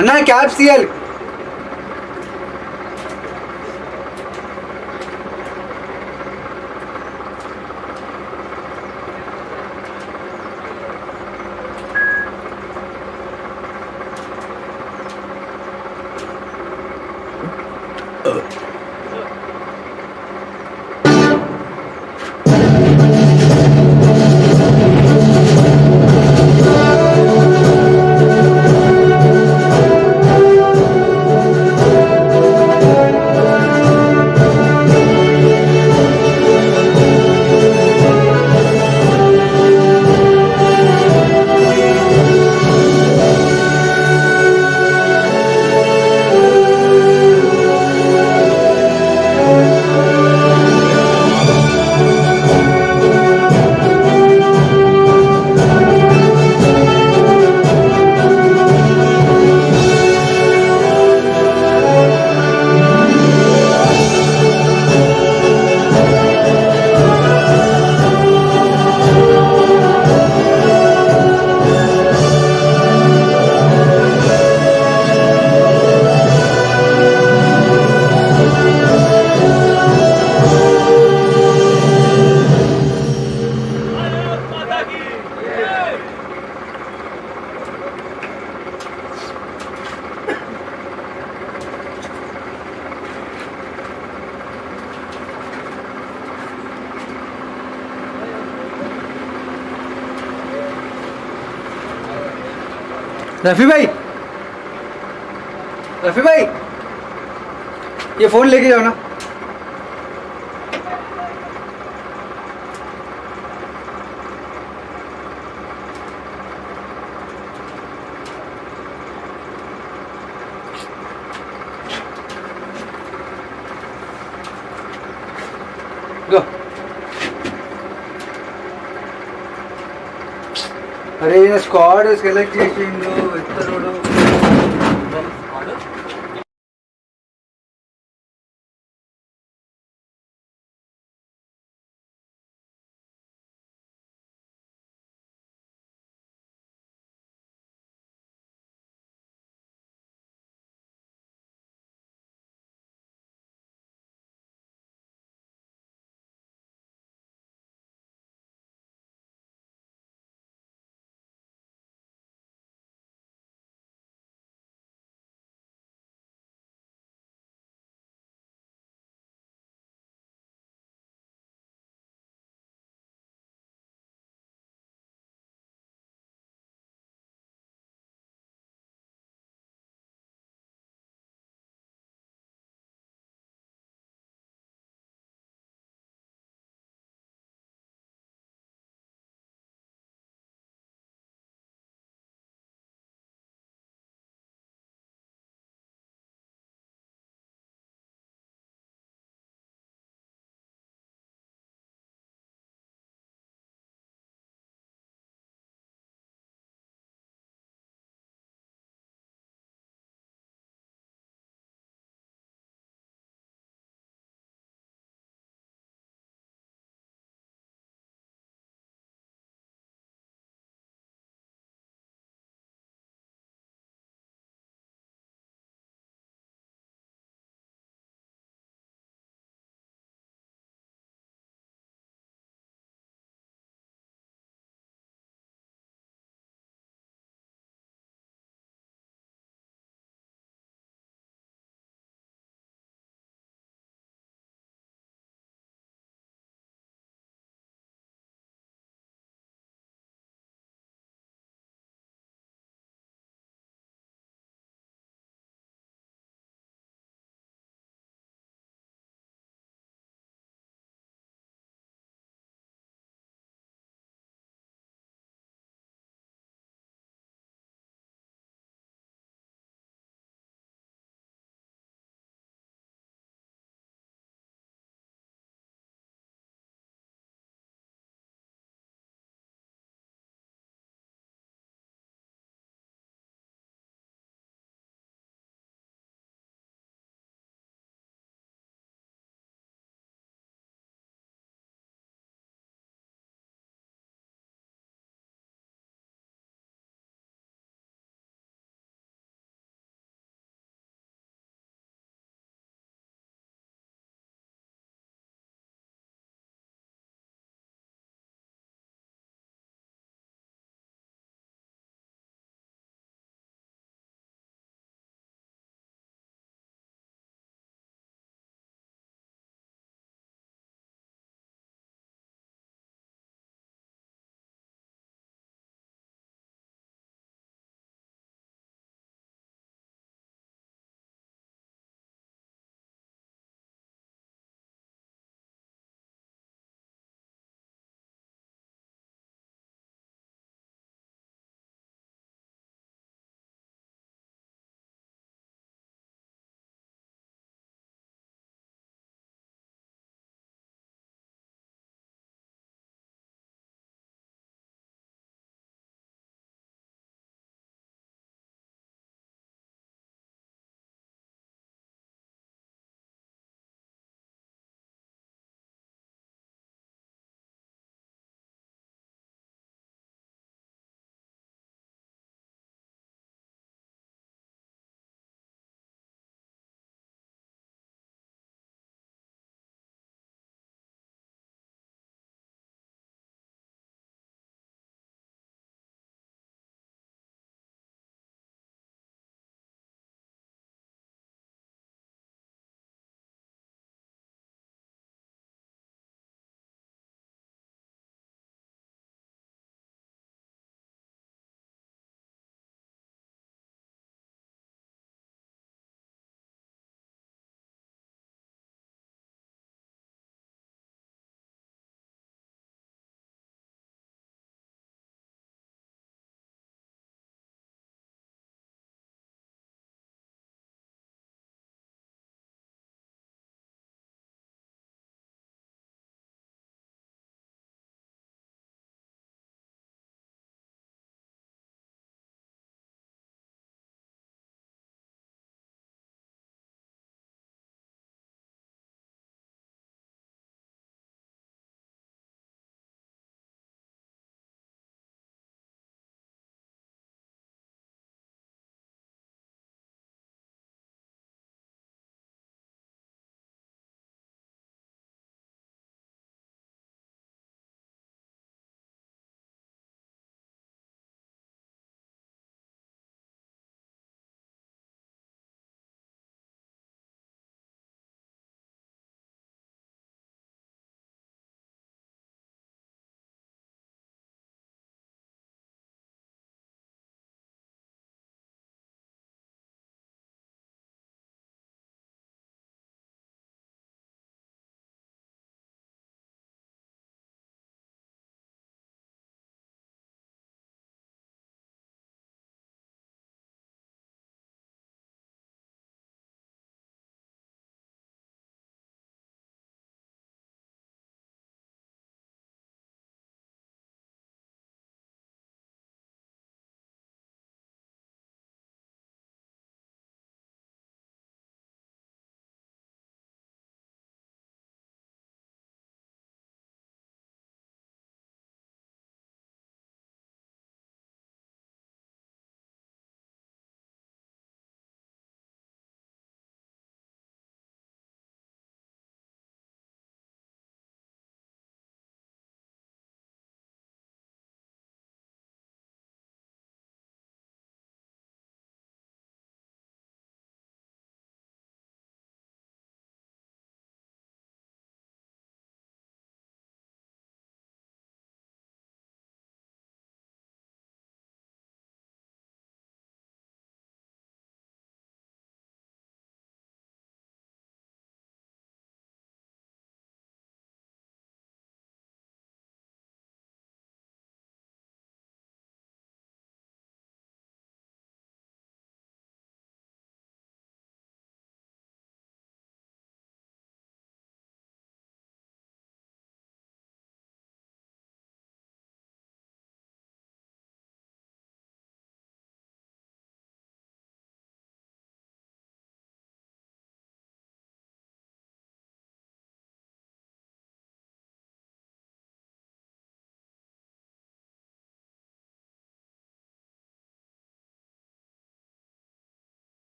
అన్నా క్యాబ్స్ తీయాలి. रफ़ी भाई, रफ़ी भाई, ये फ़ोन लेके जाओ ना. गो. अरे ये स्क्वाड సెలెక్ట్ చేసిండు ఇతరుడు.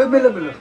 below.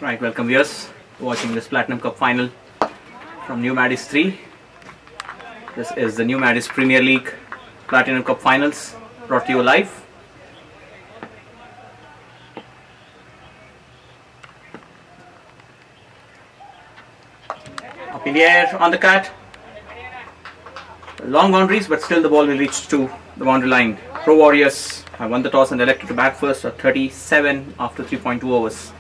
Right, welcome viewers watching this Platinum Cup final from New MADIES 3. This is the New MADIES Premier League Platinum Cup finals brought to you live. Up in the air on the cut. Long boundaries, but still the ball will reach to the boundary line. Pro Warriors have won the toss and elected to bat first at 37 after 3.2 overs.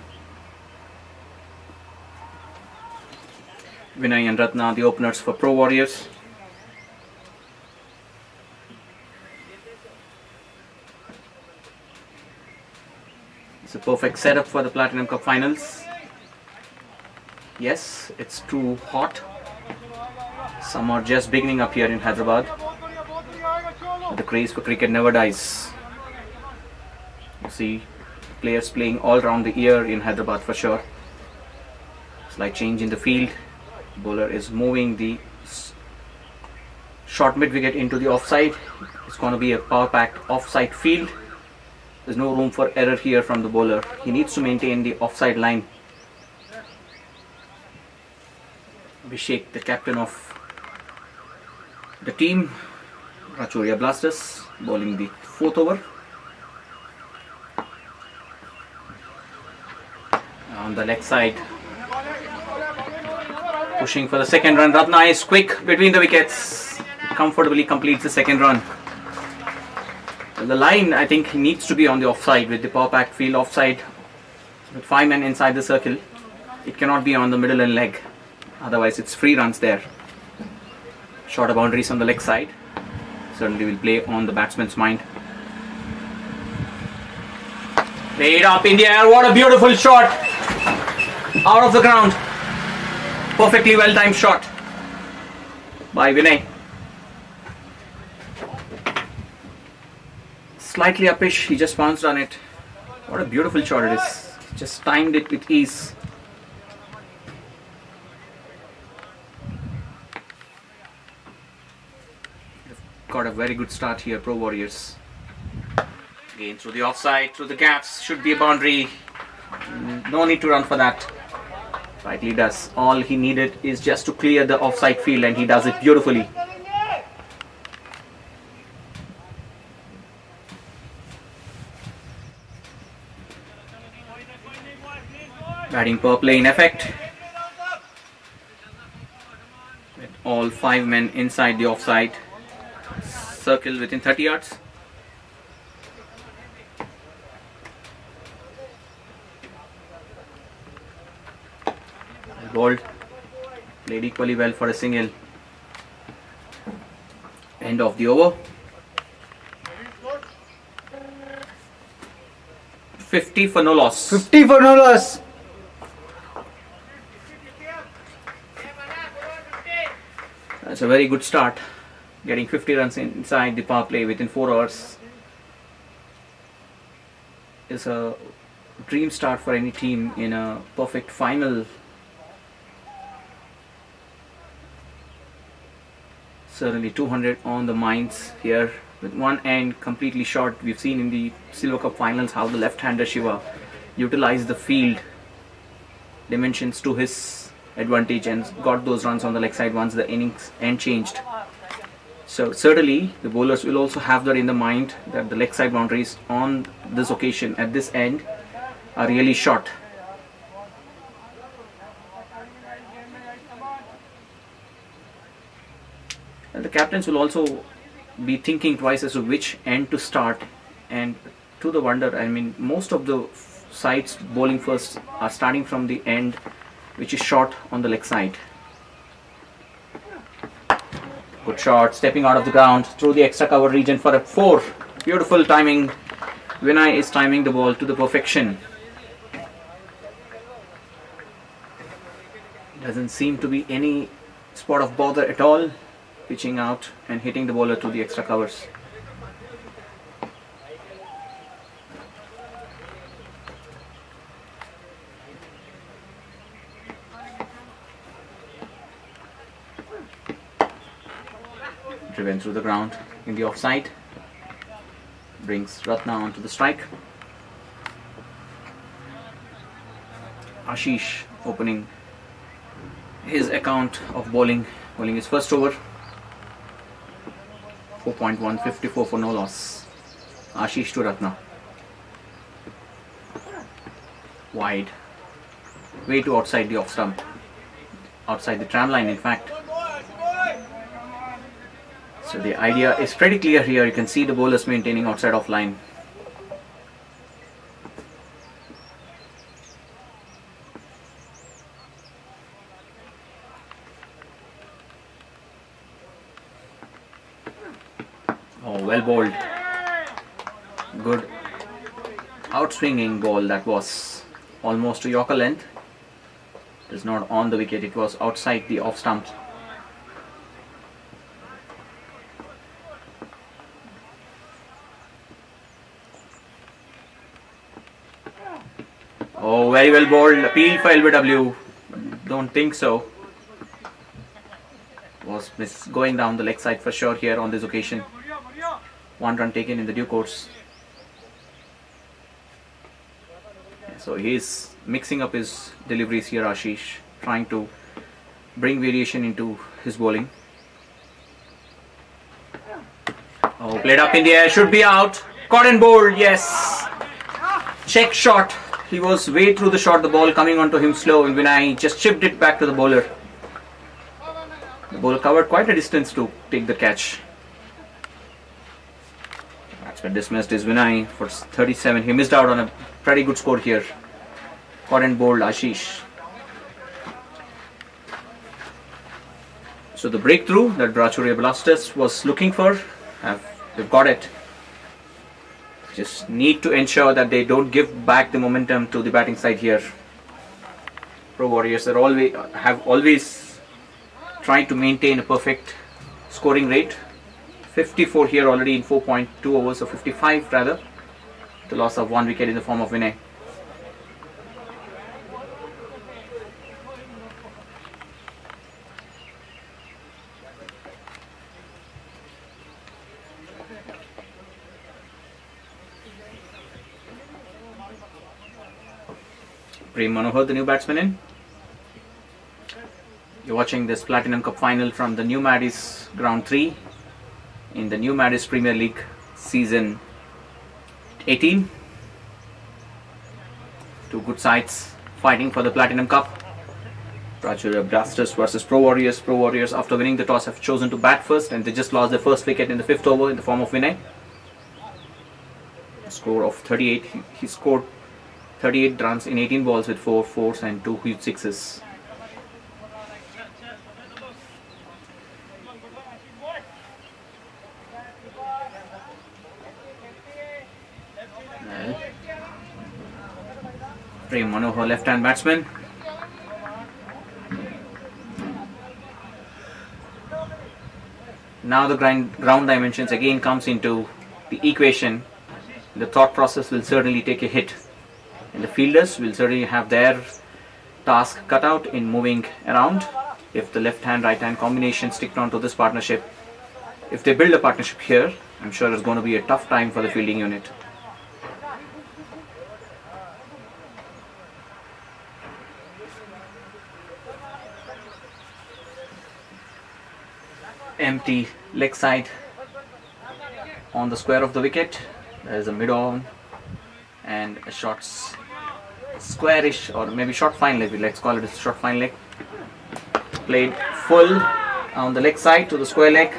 Vinay and Ratna, the openers for Pro Warriors. It's a perfect setup for the Platinum Cup finals. Yes, it's too hot. Some are just beginning up here in Hyderabad. But the craze for cricket never dies. You see players playing all around the year in Hyderabad for sure. Slight change in the field. Bowler is moving the short mid wicket into the offside. It's going to be a power packed offside field. There's no room for error here from the bowler. He needs to maintain the offside line. Abhishek, the captain of the team, BRACHYURA Blasters, bowling the 4th over. On the leg side, pushing for the second run. Ratna is quick between the wickets. Comfortably completes the second run. The line, I think, he needs to be on the offside with the power packed field offside. With 5 men inside the circle, it cannot be on the middle and leg. Otherwise, it's free runs there. Shorter boundaries on the leg side certainly will play on the batsman's mind. Played up in the air. What a beautiful shot! Out of the ground. Perfectly well timed shot by Vinay. Slightly uppish, he just bounced on it. What a beautiful shot it is. Just timed it with ease. Got a very good start here, Pro Warriors. Again through the offside, through the gaps, should be a boundary. No need to run for that. Rightly does. All he needed is just to clear the offside field, and he does it beautifully. Batting power play in effect. With all 5 men inside the offside circle within 30 yards. Bowled. Played equally well for a single. End of the over. 50 for no loss. 50 for no loss. That's a very good start. Getting 50 runs inside the power play within 4 hours is a dream start for any team in a perfect final. Certainly 200 on the minds here, with one end completely short. We've seen in the Silver Cup finals how the left-hander Shiva utilized the field dimensions to his advantage and got those runs on the leg side once the innings end changed. So certainly the bowlers will also have that in the mind, that the leg side boundaries on this occasion at this end are really short. And the captains will also be thinking twice as to which end to start, and to the wonder, I mean, most of the sides bowling first are starting from the end which is short on the leg side. Good shot, stepping out of the ground through the extra cover region for a 4. Beautiful timing. Vinay is timing the ball to the perfection. Doesn't seem to be any spot of bother at all. Pitching out and hitting the bowler to the extra covers. Driven through the ground in the offside. Brings Ratna onto the strike. Ashish opening his account of bowling his first over. 4.1, 54 for no loss. Ashish to Ratna. Wide. Way to outside the off stump. Outside the tram line, in fact. So the idea is pretty clear here. You can see the bowlers maintaining outside off line. Oh, well bowled. Good outswinging ball that was almost to Yorker length. It is not on the wicket, it was outside the off stump. Oh, very well bowled. Appeal for LBW. Don't think so. Was going down the leg side for sure here on this occasion. 1 run taken in the due course. So he's mixing up his deliveries here, Ashish, trying to bring variation into his bowling. Oh, played up in the air, should be out. Caught and bowled, yes. Check shot. He was way through the shot, the ball coming onto him slow, and Vinay just chipped it back to the bowler. The bowler covered quite a distance to take the catch. Batsman dismissed is Vinay for 37. He missed out on a pretty good score here. Caught and bowled Ashish. So the breakthrough that BRACHYURA Blasters was looking for, they've got it. Just need to ensure that they don't give back the momentum to the batting side here. Pro Warriors have always tried to maintain a perfect scoring rate. 54 here already in 4.2 overs, or 55 rather. The loss of 1 wicket in the form of Vinay. Prem Manohar, the new batsman in. You're watching this Platinum Cup final from the new MADIES Ground 3 in the new MADIES Premier League season 18. Two good sides fighting for the Platinum Cup. BRACHYURA Blasters versus Pro Warriors. Pro Warriors, after winning the toss, have chosen to bat first, and they just lost their first wicket in the 5th over in the form of Vinay. A score of 38. He scored 38 runs in 18 balls with 4 fours and 2 huge sixes. Prem Manohar, left-hand batsman. Now the ground dimensions again comes into the equation. The thought process will certainly take a hit, and the fielders will certainly have their task cut out in moving around. If the left-hand right-hand combination stick on to this partnership, if they build a partnership here, I'm sure it's going to be a tough time for the fielding unit. Empty leg side on the square of the wicket. There is a mid-on and a short squarish, or maybe short fine leg. Let's call it a short fine leg. Played full on the leg side to the square leg.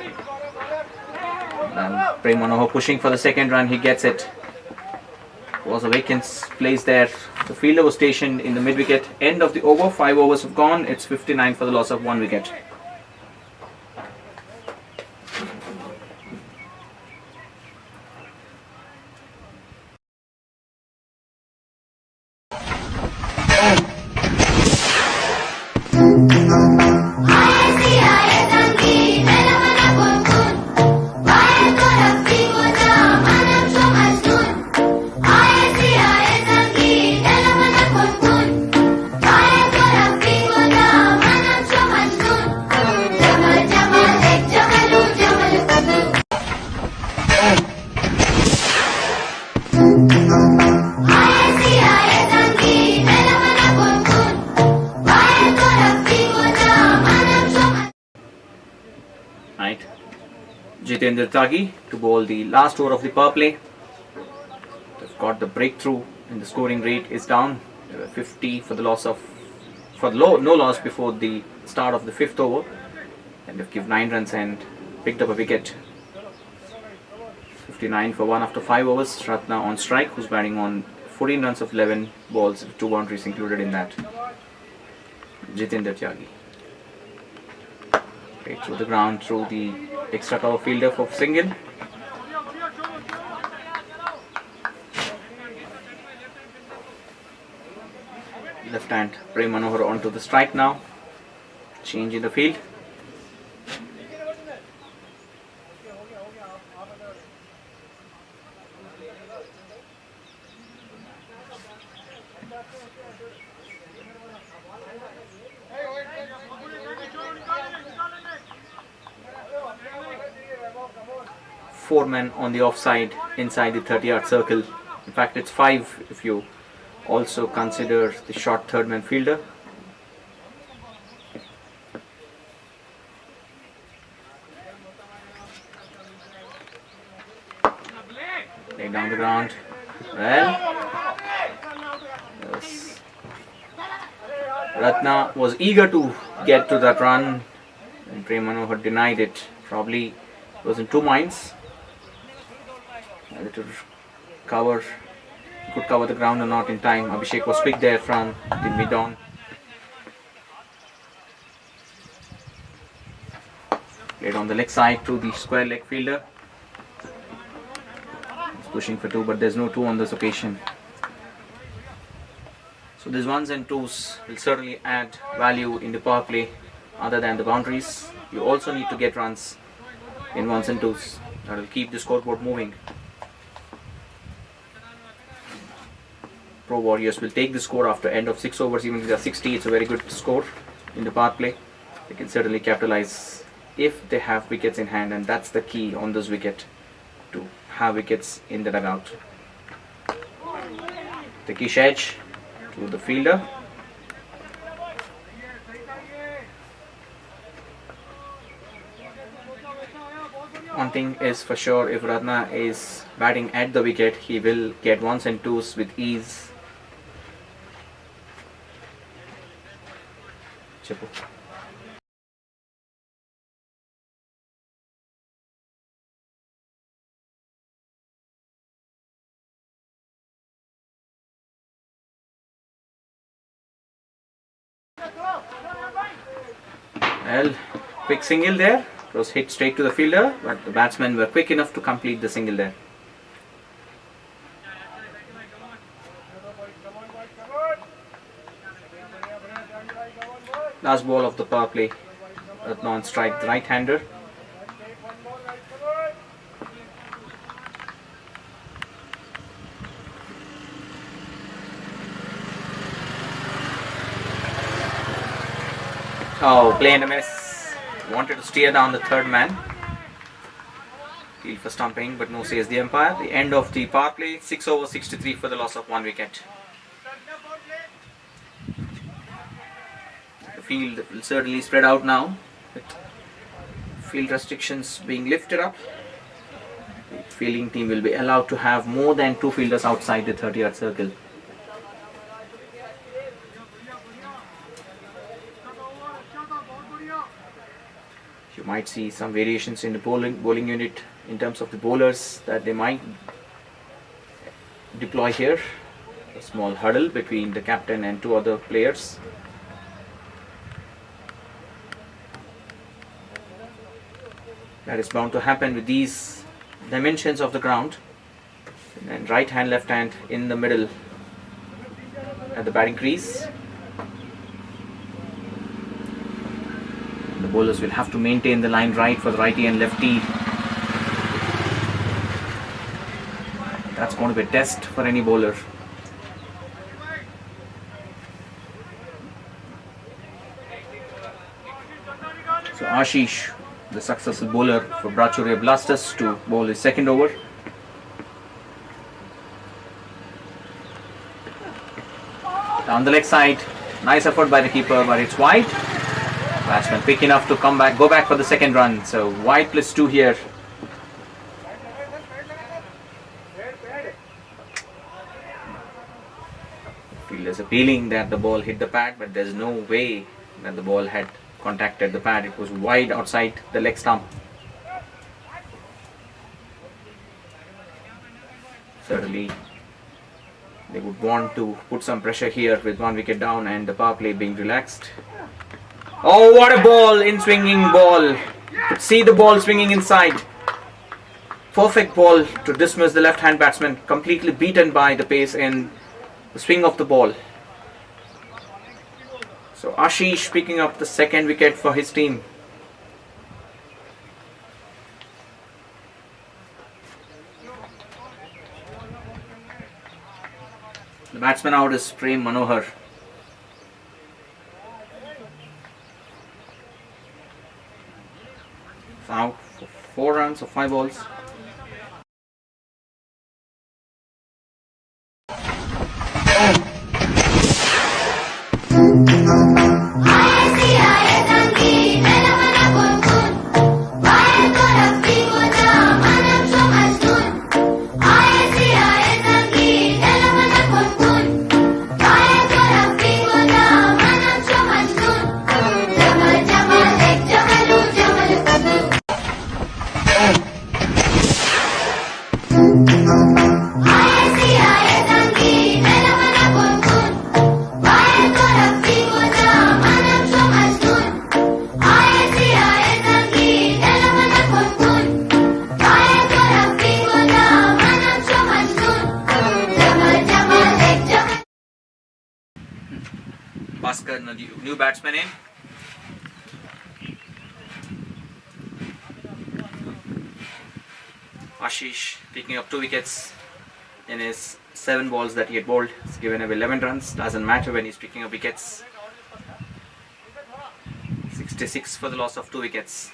And Prem Manohar pushing for the second run. He gets it. Was a vacant place there. The fielder was stationed in the mid wicket. End of the over. 5 overs have gone. It's 59 for the loss of 1 wicket. To bowl the last over of the power play. They've got the breakthrough, and the scoring rate is down. 50 for the loss of no loss before the start of the 5th over, and they've given 9 runs and picked up a wicket. 59 for 1 after 5 overs. Ratna on strike, who's batting on 14 runs of 11 balls, 2 boundaries included in that. Jitendra Tyagi. Right through the ground, through the extra cover fielder for single. Left hand Prem Manohar onto the strike now. Change in the field. Four men on the offside inside the 30-yard circle. In fact, it's 5 if you also consider the short third man fielder. Lay down the ground. Well, yes. Ratna was eager to get to that run, and Prem Manohar denied it. Probably was in 2 minds. To cover, could cover the ground or not in time. Abhishek was picked there from the mid-on. Played on the leg side to the square leg fielder. He's pushing for 2, but there's no 2 on this occasion. So these 1s and 2s will certainly add value in the power play other than the boundaries. You also need to get runs in 1s and 2s. That will keep the scoreboard moving. Pro Warriors will take the score after end of 6 overs. Even if they are 60, it's a very good score in the power play. They can certainly capitalize if they have wickets in hand, and that's the key on this wicket, to have wickets in the dugout. The Kish edge to the fielder. One thing is for sure, if Ratna is batting at the wicket, he will get ones and twos with ease. Chippu. Well, quick single there. It was hit straight to the fielder, but the batsmen were quick enough to complete the single there. Last ball of the power play. Ratna on strike, the right-hander. Oh, play and a miss. Wanted to steer down the third man. Field for stumping, but no, says the umpire. The end of the power play. 6 over 63 for the loss of 1 wicket. The field will certainly spread out now, with field restrictions being lifted up. The fielding team will be allowed to have more than 2 fielders outside the 30-yard circle. You might see some variations in the bowling unit in terms of the bowlers that they might deploy here. A small huddle between the captain and 2 other players. That is bound to happen with these dimensions of the ground. And right hand, left hand in the middle at the batting crease. The bowlers will have to maintain the line right for the righty and lefty. That's going to be a test for any bowler. So Ashish, the successful bowler for BRACHYURA Blasters, to bowl his second over. Down the leg side, nice effort by the keeper, but it's wide. Batsman quick enough to go back for the second run. So wide plus 2 here. Fielder's appealing that the ball hit the pad, but there's no way that the ball had contacted the pad. It was wide outside the leg stump. Certainly they would want to put some pressure here with 1 wicket down and the power play being relaxed. Oh, what a ball! In swinging ball. You could see the ball swinging inside. Perfect ball to dismiss the left-hand batsman. Completely beaten by the pace and the swing of the ball. So Ashish picking up the second wicket for his team. The batsman out is Prem Manohar. Out for 4 runs of 5 balls. Bhaskar, new batsman in. Ashish picking up 2 wickets in his 7 balls that he had bowled. He's given away 11 runs. Doesn't matter when he's picking up wickets. 66 for the loss of 2 wickets.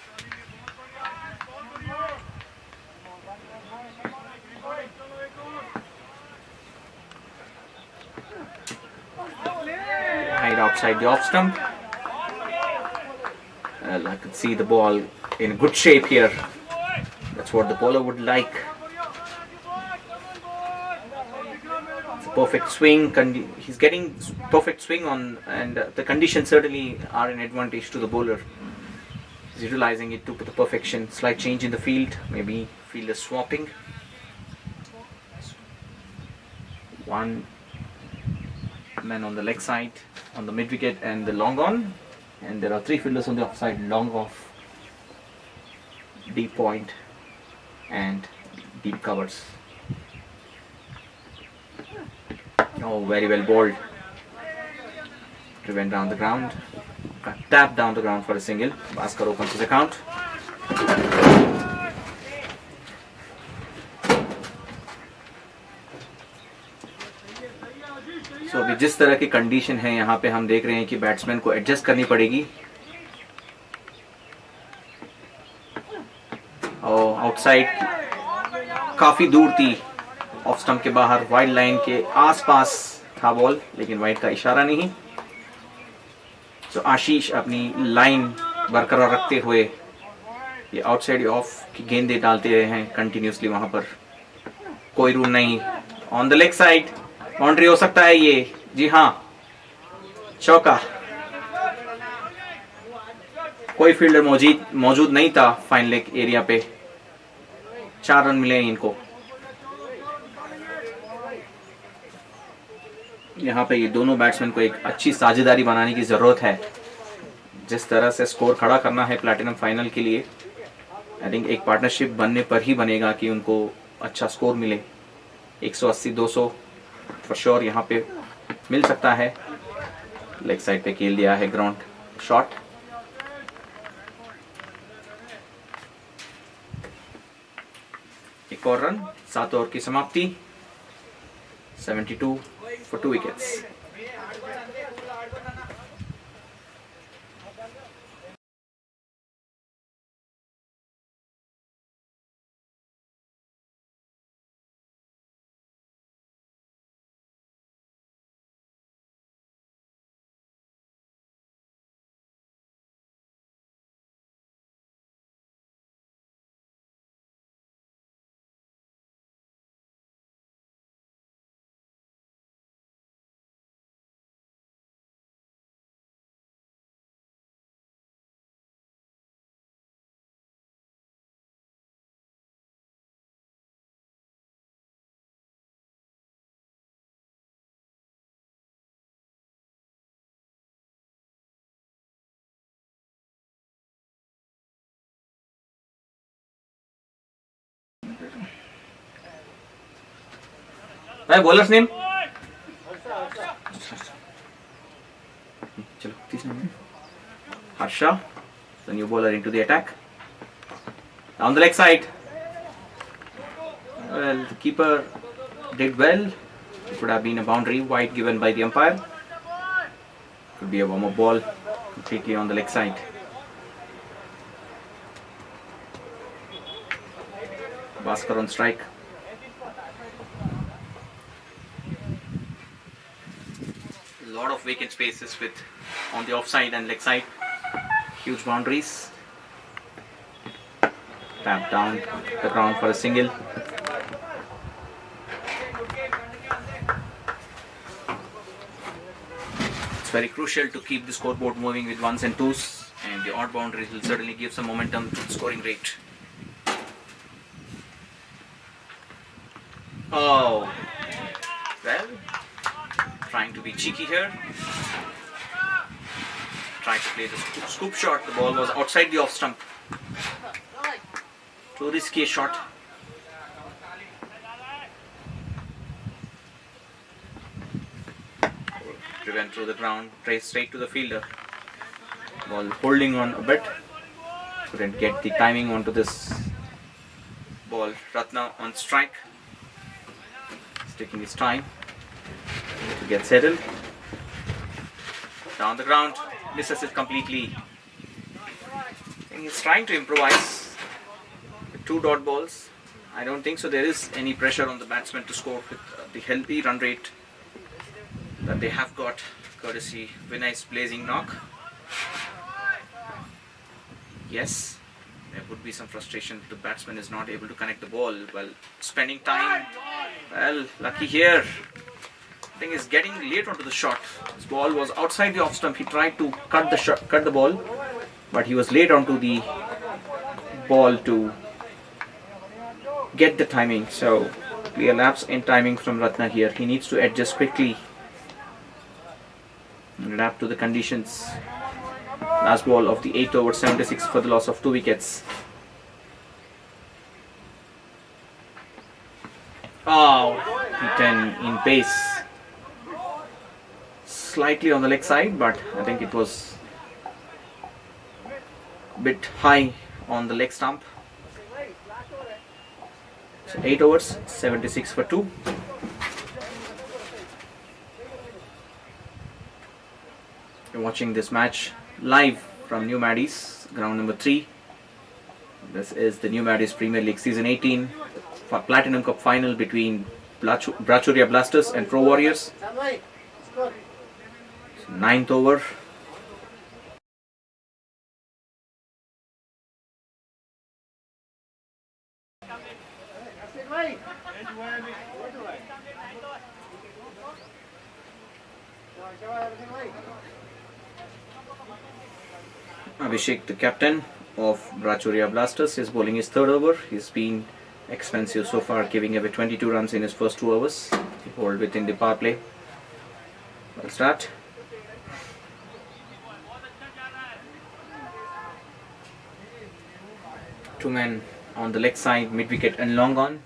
right outside the off stump. Well, I could see the ball in good shape here. That's what the bowler would like. It's a perfect swing. He's getting perfect swing on, and the conditions certainly are an advantage to the bowler. He's utilizing it to the perfection. Slight change in the field, maybe fielder swapping. One man on the leg side, on the mid wicket and the long on, and there are three fielders on the offside, long off, deep point and deep covers. Oh, very well bowled. It went down the ground, got tapped down the ground for a single. Bhaskar opens his account. So अभी जिस तरह की condition है यहाँ पे हम देख रहे हैं कि बैट्समैन को एडजस्ट करनी पड़ेगी. और आउटसाइड काफी दूर थी, ऑफ स्टंप के बाहर, वाइड लाइन के आसपास था बॉल, लेकिन वाइड का इशारा नहीं. तो आशीष अपनी लाइन बरकरार रखते हुए ये आउटसाइड ऑफ की गेंदें डालते रहे हैं कंटिन्यूसली. वहां पर कोई रूम नहीं. On the leg side boundary हो सकता है ये. जी हाँ, चौका. कोई फील्डर मौजूद नहीं था फाइन लेग एरिया पे. 4 रन मिले इनको. यहाँ पे ये दोनों बैट्समैन को एक अच्छी साझेदारी बनाने की जरूरत है. जिस तरह से स्कोर खड़ा करना है प्लैटिनम फाइनल के लिए, आई थिंक एक पार्टनरशिप बनने पर ही बनेगा कि उनको अच्छा स्कोर मिले. 180-200 फॉर श्योर यहाँ पे मिल सकता है. लेग साइड पे खेल दिया है ग्राउंड शॉट. एक और रन, 7 ओवर की समाप्ति. 72 for 2 wickets. भाई बॉलर्स नेम. चलो तीसरा Harsha, the new bowler into the attack. Down the leg side. Well, the keeper did well. It could have been a boundary wide given by the umpire. Could be a warm-up ball completely on the leg side. Bhaskar on strike. A lot of vacant spaces with on the offside and leg side. Huge boundaries. Tap down the ground for a single. It's very crucial to keep the scoreboard moving with ones and twos, and the odd boundaries will certainly give some momentum to the scoring rate. Oh, well, trying to be cheeky here. Trying to play the scoop shot. The ball was outside the off stump. Too risky a shot. Driven through the ground, straight to the fielder. Ball holding on a bit. Couldn't get the timing onto this ball. Ratna on strike. He's taking his time to get settled. Down the ground, misses it completely. And he's trying to improvise with 2 dot balls. I don't think so there is any pressure on the batsman to score with the healthy run rate that they have got. courtesy Vinay's blazing knock. Yes, there would be some frustration. The batsman is not able to connect the ball while spending time. Well, lucky here. I think he's getting late onto the shot. His ball was outside the off stump. He tried to cut the ball, but he was late onto the ball to get the timing. So clear lapse in timing from Ratna here. He needs to adjust quickly and adapt to the conditions. Last ball of the 8th over, 76 for the loss of 2 wickets. Oh, beaten in pace. Slightly on the leg side, but I think it was a bit high on the leg stump. So 8 overs, 76 for 2. You're watching this match live from New MADIES, ground number 3. This is the New MADIES Premier League Season 18 Platinum Cup final between BRACHYURA Blasters and Pro Warriors. 9th over. Abhishek, the captain of BRACHYURA Blasters, is bowling his 3rd over. He's been expensive so far, giving away 22 runs in his first 2 overs. He bowled within the power play. Well, start. Two men on the leg side, mid wicket and long on.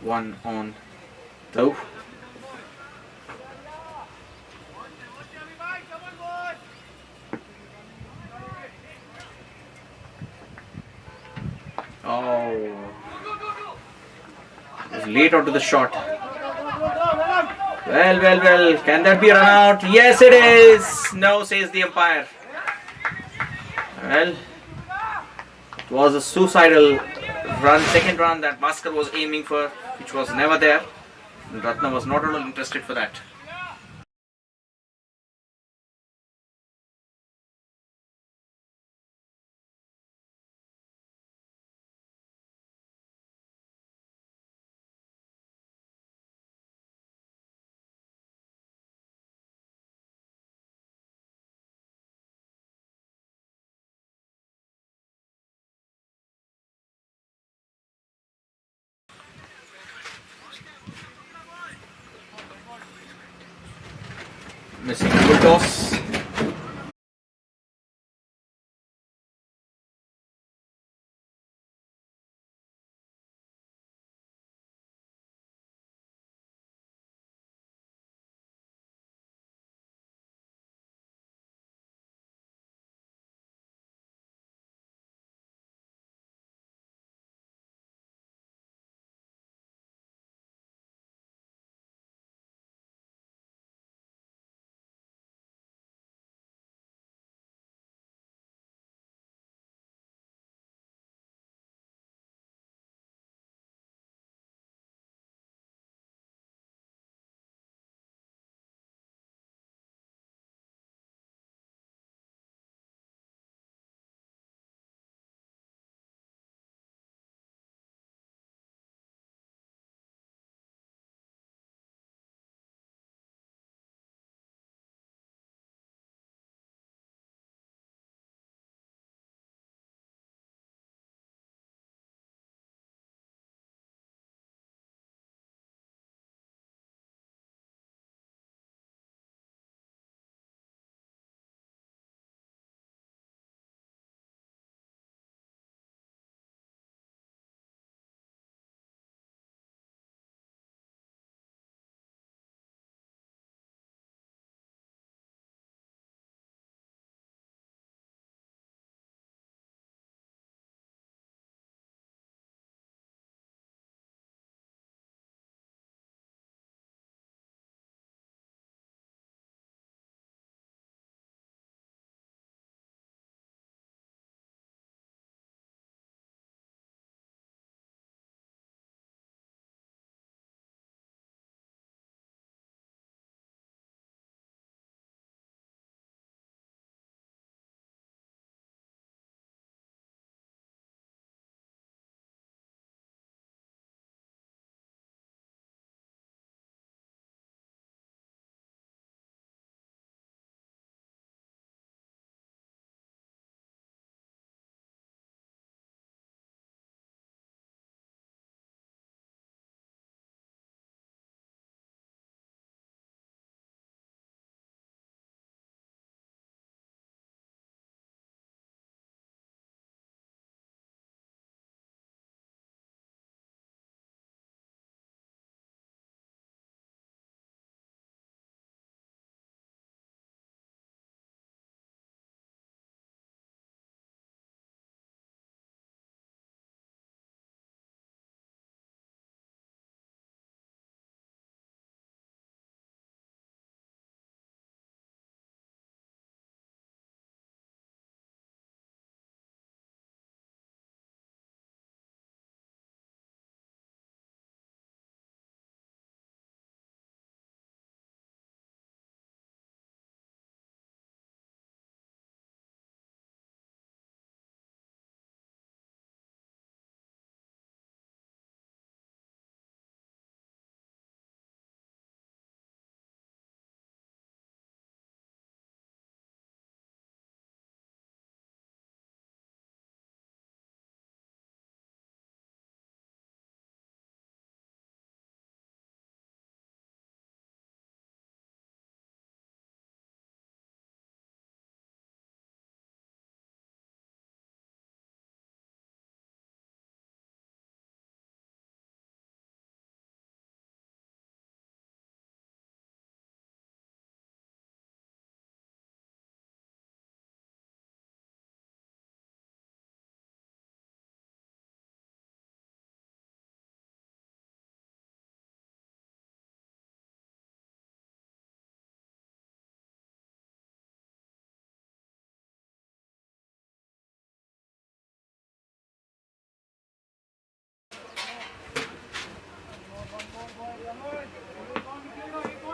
One on throw. Oh, was late onto the shot. Well. Can that be a run out? Yes, it is. No, says the umpire. Well, it was a suicidal run, second run that Bhaskar was aiming for, which was never there. And Ratna was not at all interested for that. Missing a good toss.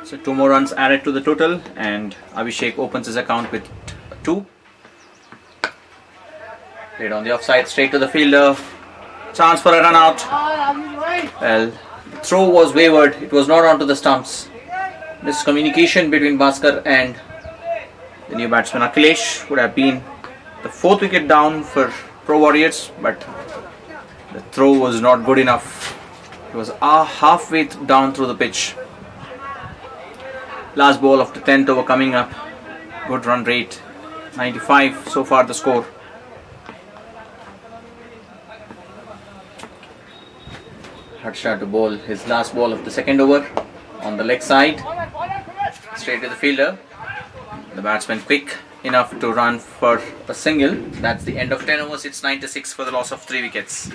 So 2 more runs added to the total, and Abhishek opens his account with 2. Played on the offside, straight to the fielder. Chance for a run out. Well, the throw was wavered. It was not onto the stumps. Miscommunication between Bhaskar and the new batsman Akhilesh would have been the 4th wicket down for Pro Warriors, but the throw was not good enough. It was halfway down through the pitch. Last ball of the 10th over coming up. Good run rate, 95 so far the score. Harsha to bowl his last ball of the 2nd over on the leg side, straight to the fielder. The batsman quick enough to run for a single. That's the end of 10 overs. It's 96 for the loss of 3 wickets.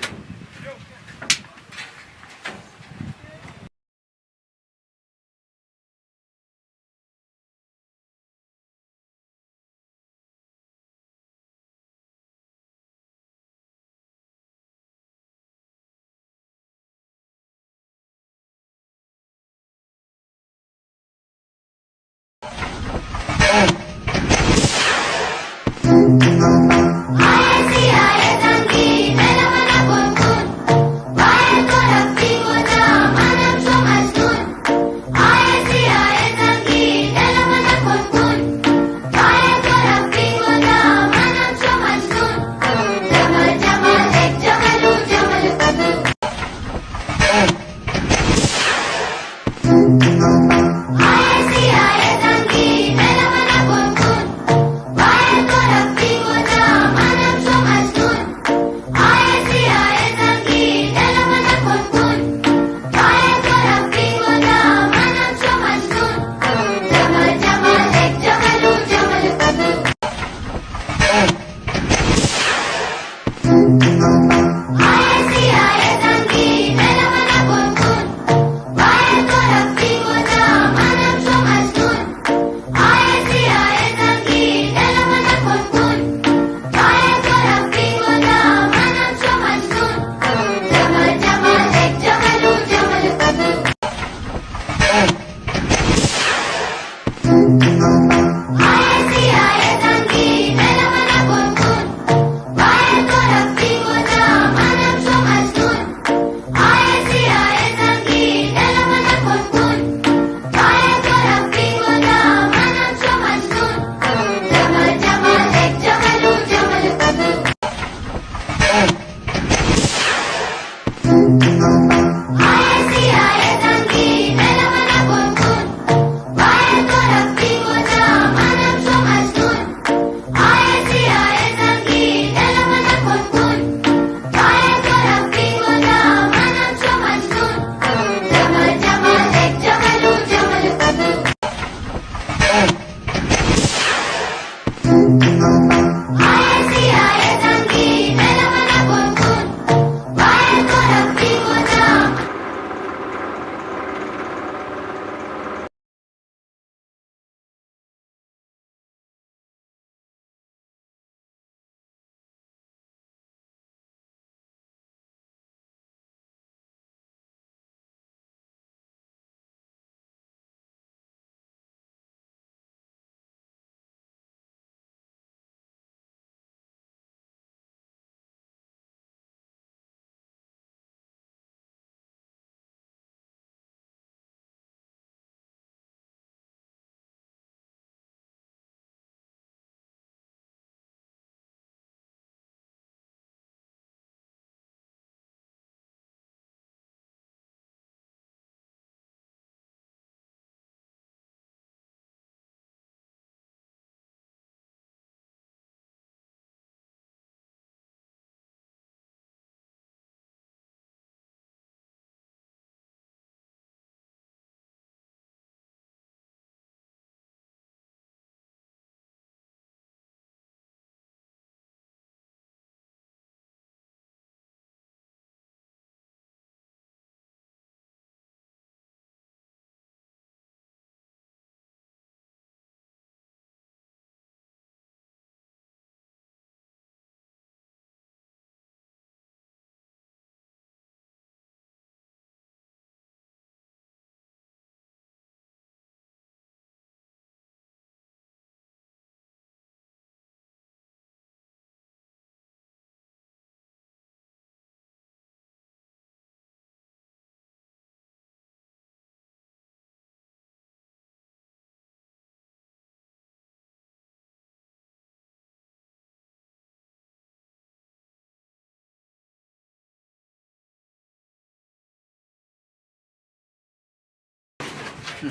So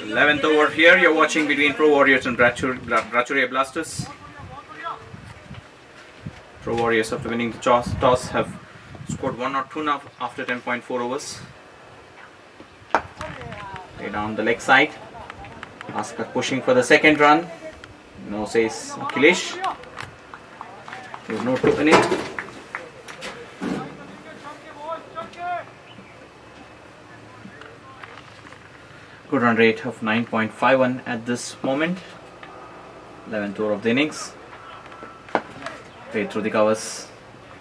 11th over here, you're watching between Pro Warriors and BRACHYURA Blasters. Pro Warriors, after winning the toss, have scored 1 or 2 now after 10.4 overs. Play down the leg side. Oscar pushing for the second run. No, says Akhilesh. There's no 2 in it. Good run rate of 9.51 at this moment. 11th over of the innings. Played through the covers,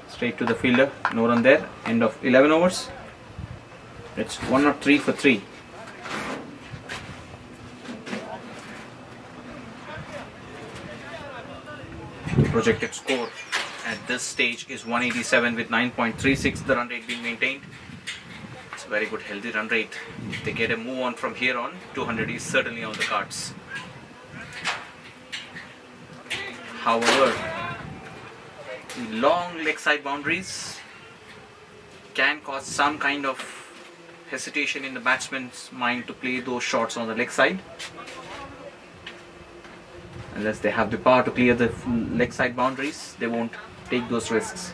straight to the fielder. No run there. End of 11 overs. It's 1 or 3 for 3. Projected score at this stage is 187 with 9.36, the run rate being maintained. It's a very good healthy run rate. If they get a move on from here on, 200 is certainly on the cards. However, the long leg side boundaries can cause some kind of hesitation in the batsman's mind to play those shots on the leg side. Unless they have the power to clear the leg side boundaries, they won't take those risks.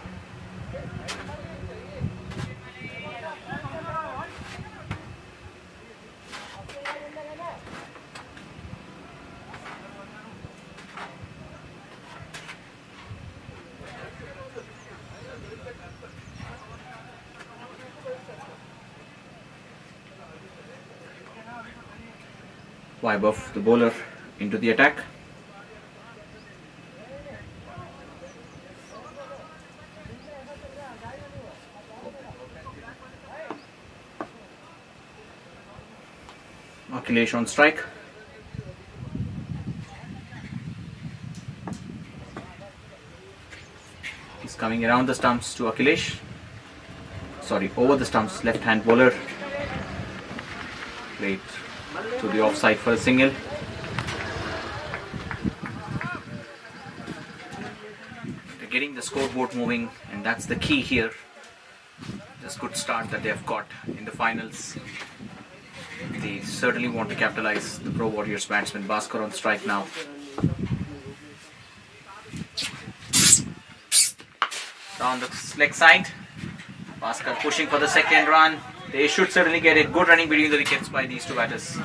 Vibe of the bowler into the attack. Akhilesh on strike. He's coming around the stumps to Akhilesh. Sorry, over the stumps, left hand bowler. Played to the offside for a single. They're getting the scoreboard moving, and that's the key here. This good start that they have got in the finals. They certainly want to capitalize. The Pro Warriors batsman Bhaskar on strike now. Down the leg side. Bhaskar pushing for the second run. They should certainly get it. Good running between the wickets by these two batters.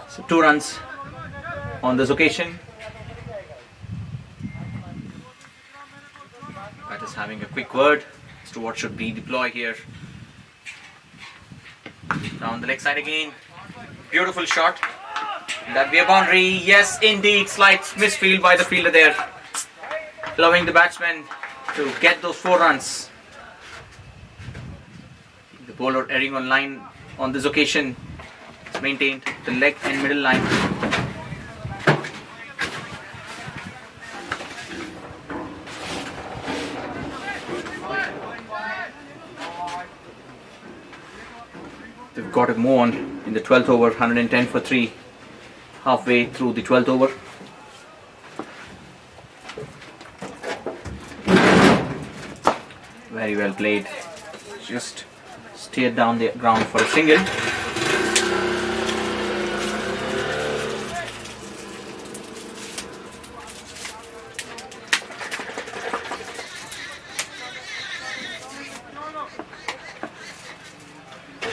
So 2 runs on this occasion. Batters having a quick word as to what should be deployed here. Down the leg side again. Beautiful shot. That'll be a boundary. Yes, indeed. Slight misfield by the fielder there. Allowing the batsman to get those 4 runs. The bowler erring on line on this occasion. Maintained the leg and middle line. They've got a move on in the 12th over, 110 for 3, halfway through the 12th over. Very well played. Just steered down the ground for a single.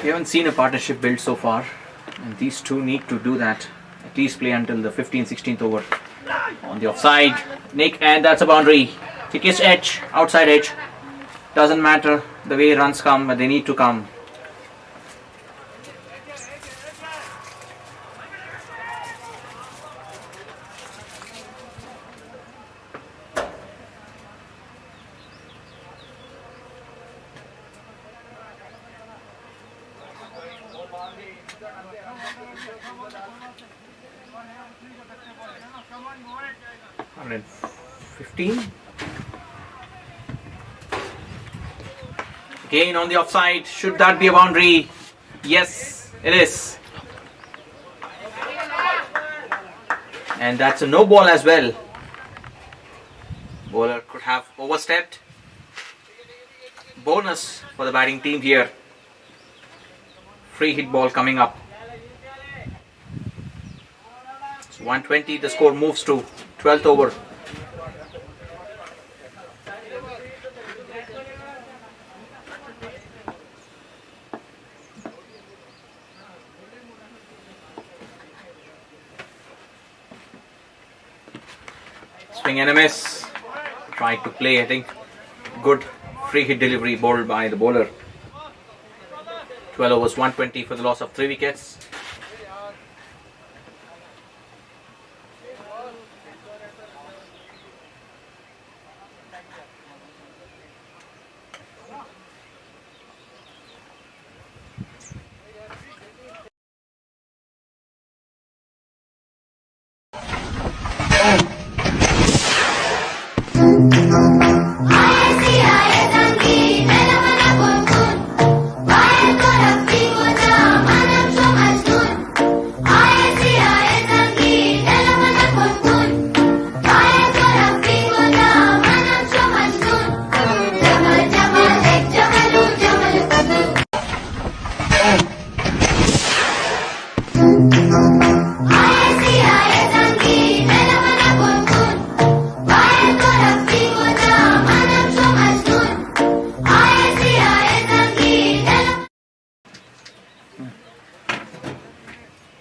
We haven't seen a partnership built so far, and these two need to do that. At least play until the 15th, 16th over. On the offside, Nick, and that's a boundary. Thickest edge, outside edge. Doesn't matter the way runs come, but they need to come. 15. Again on the offside. Should that be a boundary? Yes, it is. And that's a no ball as well. Bowler could have overstepped. Bonus for the batting team here. Free hit ball coming up. So 120, the score moves to 12th over. Swing and a miss. Tried to play, I think. Good free hit delivery bowled by the bowler. 12 overs, 120 for the loss of 3 wickets.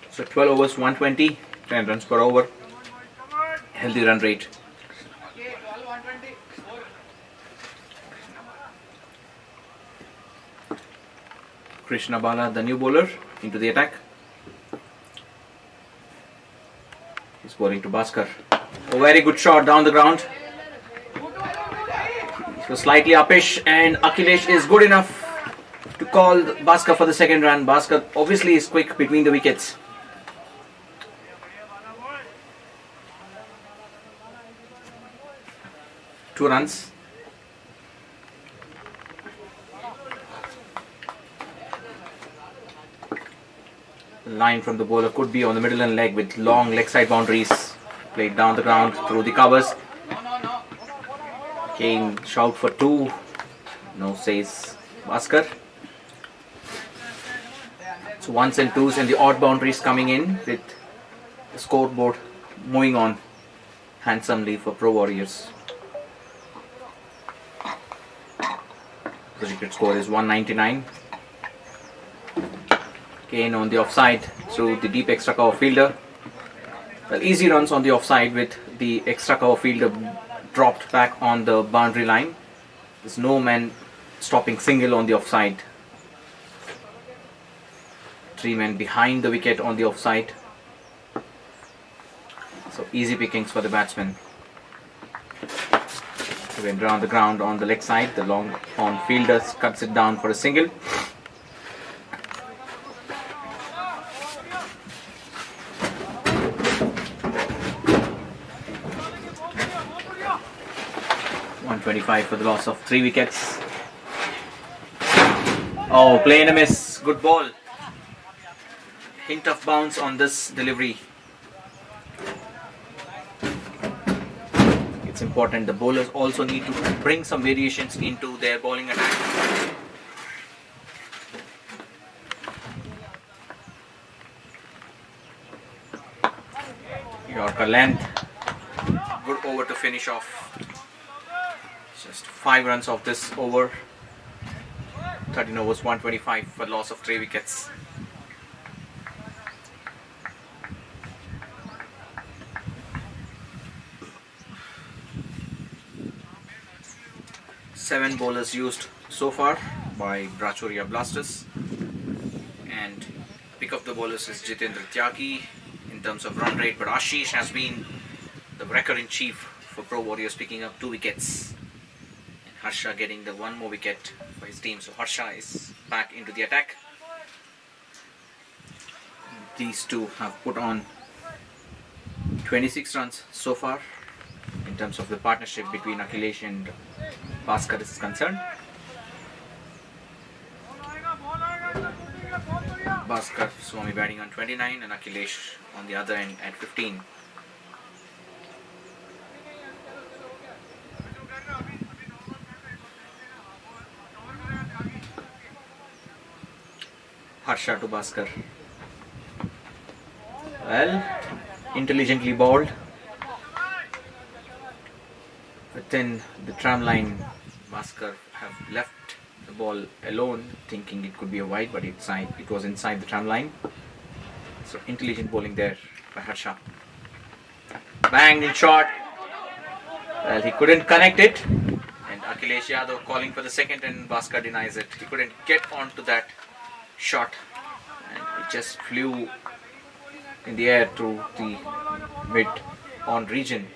So 12 overs, 120, 10 runs per over. Healthy run rate. Krishna Bala, the new bowler, into the attack. He's bowling to Bhaskar. A very good shot down the ground. So slightly uppish, and Akhilesh is good enough to call Bhaskar for the second run. Bhaskar obviously is quick between the wickets. Two runs. Line from the bowler could be on the middle and leg with long leg side boundaries. Played down the ground through the covers. Kane shout for 2. No, says Bhaskar. So 1s and 2s and the odd boundaries coming in with the scoreboard moving on handsomely for Pro Warriors. The wicket score is 199. Kane on the offside through the deep extra cover fielder. Well, easy runs on the offside with the extra cover fielder dropped back on the boundary line. There's no man stopping single on the offside. 3 men behind the wicket on the offside. So easy pickings for the batsman. Surrender on the ground on the leg side. The long on fielder cuts it down for a single. .125 for the loss of 3 wickets. Oh, play and a miss. Good ball. Hint of bounce on this delivery. It's important. The bowlers also need to bring some variations into their bowling attack. Yorker length. Good over to finish off. Just 5 runs off this over. 13 overs, 125 for loss of 3 wickets. Seven bowlers used so far by BRACHYURA Blasters, and pick of the bowlers is Jitendra Tyagi in terms of run rate, but Ashish has been the wrecker-in-chief for Pro Warriors, picking up 2 wickets, and Harsha getting the 1 more wicket for his team. So Harsha is back into the attack. These two have put on 26 runs so far in in terms of the partnership between Akhilesh and Bhaskar is concerned. Bhaskar Swami batting on 29 and Akhilesh on the other end at 15. Harsha to Bhaskar. Well, intelligently bowled. Within the tram line, Bhaskar have left the ball alone, thinking it could be a wide, but it was inside the tram line. So intelligent bowling there by Harsha. Banged in shot. Well, he couldn't connect it, and Akhilesh Yadav calling for the second, and Bhaskar denies it. He couldn't get onto that shot, and it just flew in the air through the mid-on region.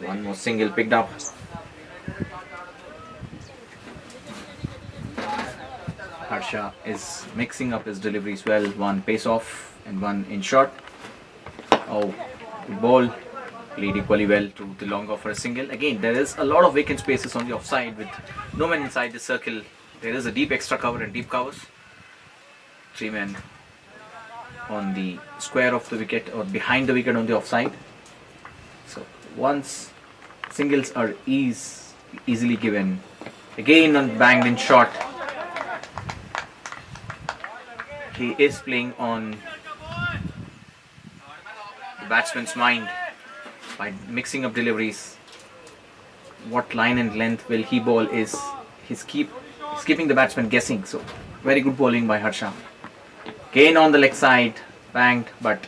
One more single picked up. Harsha is mixing up his deliveries well. One pace off and one in short. Oh, good ball. Played equally well to the long off for a single. Again, there is a lot of vacant spaces on the offside with no man inside the circle. There is a deep extra cover and deep covers. 3 men on the square of the wicket or behind the wicket on the offside. So once singles are easily given. Again on banged in shot. He is playing on the batsman's mind by mixing up deliveries. What line and length will he bowl is he's keeping the batsman guessing. So very good bowling by Harsha. Again on the leg side, banged, but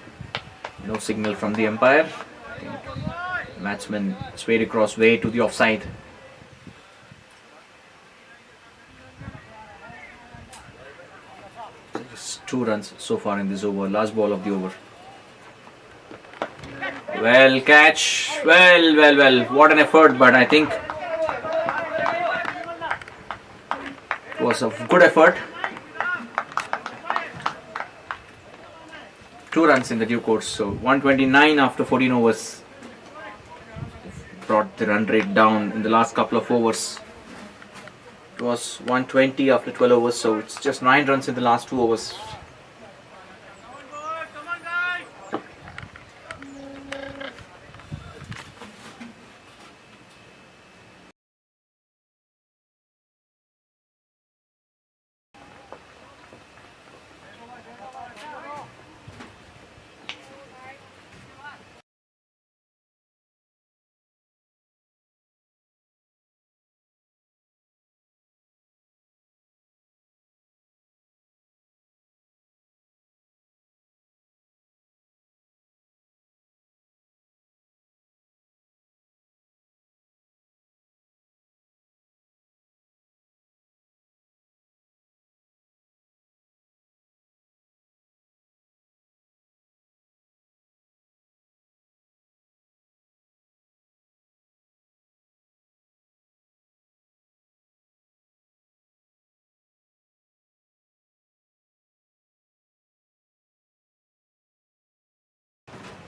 no signal from the umpire. I think the batsman swayed across way to the offside. So just 2 runs so far in this over, last ball of the over. Well, catch. Well. What an effort, but I think it was a good effort. 2 runs in the due course, so 129 after 14 overs. Brought the run rate down in the last couple of overs. It was 120 after 12 overs, so it's just 9 runs in the last 2 overs.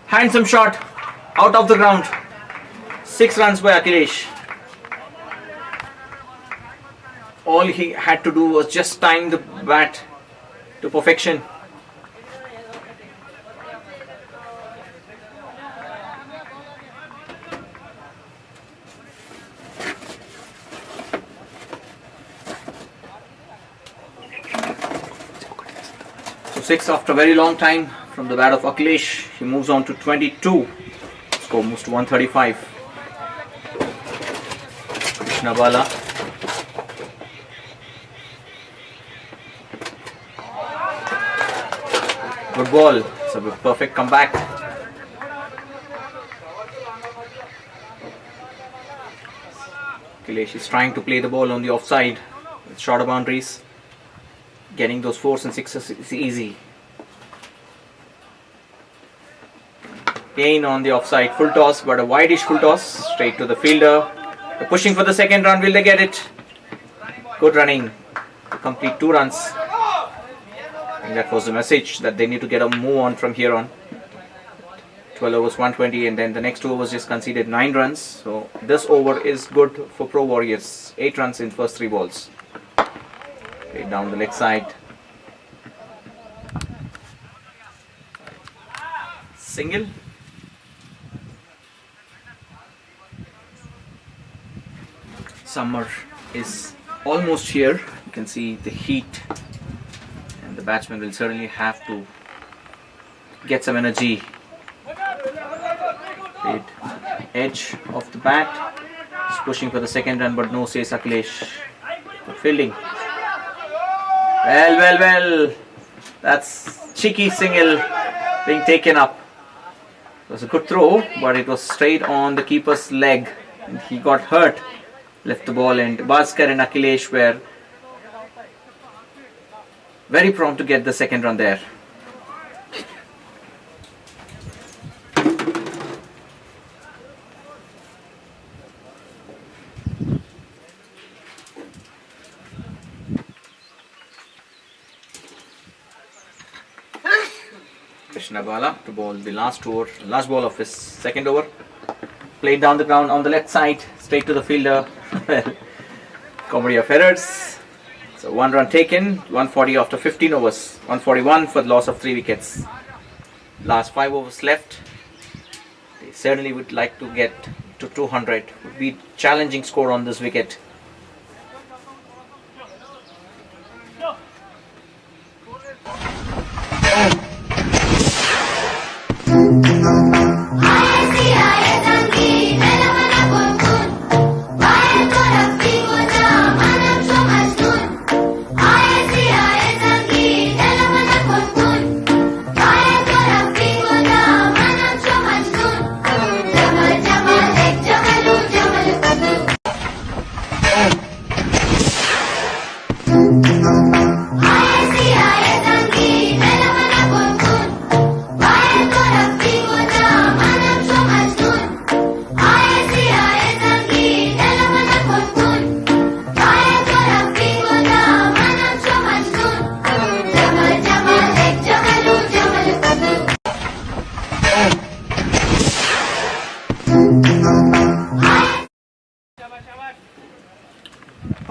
Handsome shot out of the ground. 6 runs by Akhilesh. All he had to do was just time the bat to perfection. So 6 after a very long time from the bat of Akhilesh. He moves on to 22. Score moves to 135. Krishna Bala. Good ball. It's a perfect comeback. Akhilesh is trying to play the ball on the offside with shorter boundaries. Getting those 4s and 6s is easy. Again on the offside, full toss, but a wideish full toss straight to the fielder. They're pushing for the second run. Will they get it? Good running to complete 2 runs. I think that was the message that they need to get a move on from here on. 12 overs 120, and then the next over was just conceded 9 runs. So this over is good for Pro Warriors. 8 runs in first 3 balls. Played down the leg side. Single. Summer is almost here. You can see the heat, and the batsman will certainly have to get some energy. Played edge of the bat. He's pushing for the second run, but no, says Akhilesh. Good fielding. Well. That's cheeky single being taken up. It was a good throw, but it was straight on the keeper's leg, and he got hurt. Left the ball, and Bhaskar and Akhilesh were very prompt to get the second run there. Krishna Bala to bowl the last ball of his second over. Played down the ground on the left side, straight to the fielder. Comedy of errors. So 1 run taken, 140 after 15 overs, 141 for the loss of 3 wickets. Last 5 overs left. They certainly would like to get to 200. Would be challenging score on this wicket.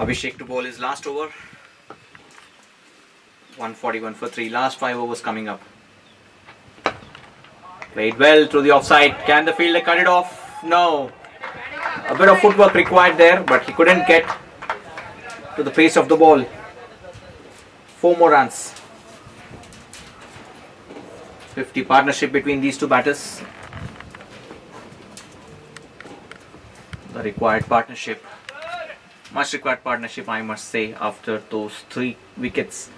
Abhishek to bowl his last over. 141 for 3. Last 5 overs coming up. Played well through the offside. Can the fielder cut it off? No. A bit of footwork required there, but he couldn't get to the pace of the ball. 4 more runs. 50 partnership between these two batters. The required partnership. Much required partnership, I must say, after those 3 wickets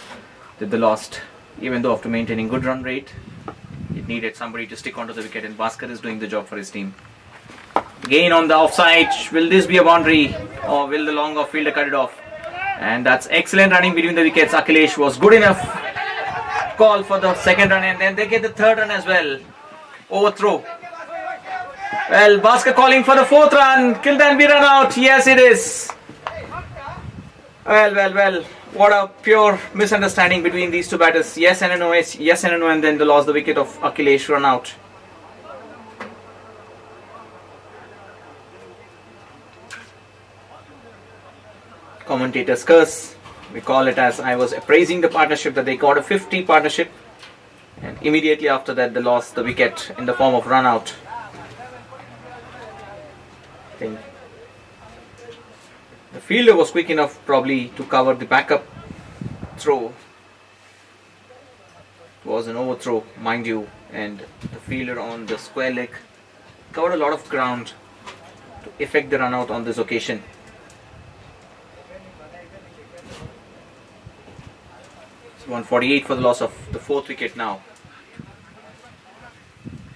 that they lost. Even though after maintaining good run rate, it needed somebody to stick onto the wicket, and Bhaskar is doing the job for his team. Again on the offside. Will this be a boundary, or will the long off fielder cut it off? And that's excellent running between the wickets. Akhilesh was good enough. Call for the second run, and then they get the third run as well. Overthrow. Well, Bhaskar calling for the 4th run. Will that be run out? Yes, it is. Well. What a pure misunderstanding between these two batters. Yes and a no, and then they lost the wicket of Akhilesh, run out. Commentators curse. We call it, as I was appraising the partnership, that they got a 50 partnership, and immediately after that they lost the wicket in the form of run out. I think the fielder was quick enough probably to cover the backup throw. It was an overthrow, mind you, and the fielder on the square leg covered a lot of ground to effect the run out on this occasion. So 148 for the loss of the 4th wicket now.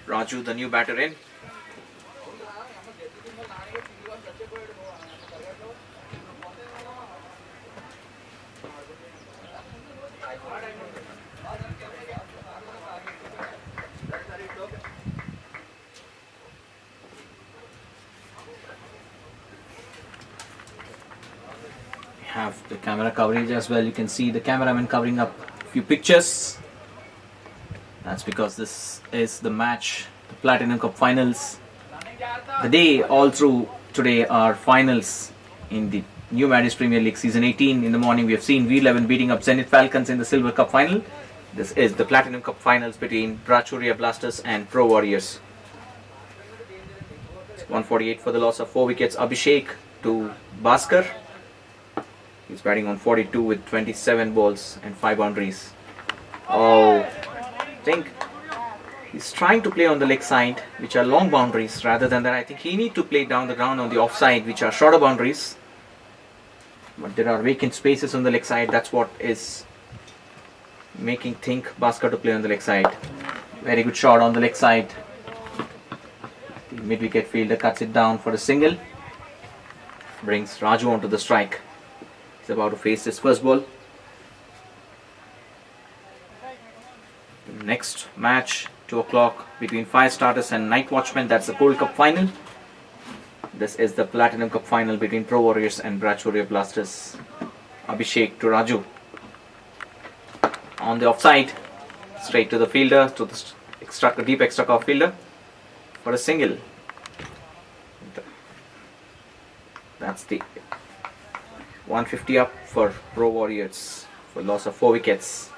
Raju, the new batter, in. Have the camera coverage as well. You can see the cameraman covering up a few pictures. That's because this is the match the Platinum Cup finals. The day all through today are finals in the new MADIES Premier League Season 18. In the morning we have seen V11 beating up Zenit Falcons in the Silver Cup final. This is the Platinum Cup finals between BRACHYURA Blasters and Pro Warriors. 148 for the loss of 4 wickets. Abhishek to Bhaskar. He's batting on 42 with 27 balls and 5 boundaries. Oh, I think he's trying to play on the leg side, which are long boundaries. Rather than that, I think he need to play down the ground on the offside, which are shorter boundaries. But there are vacant spaces on the leg side. That's what is making think Bhaskar to play on the leg side. Very good shot on the leg side. The mid-wicket fielder cuts it down for a single. Brings Raju onto the strike. He's about to face his first ball. The next match, 2 o'clock, between Fire Starters and Night Watchmen. That's the Gold Cup final. This is the Platinum Cup final between Pro Warriors and BRACHYURA Blasters. Abhishek to Raju. On the offside, straight to the fielder, to the deep extra cover fielder for a single. That's the 150 up for Pro Warriors for loss of 4 wickets.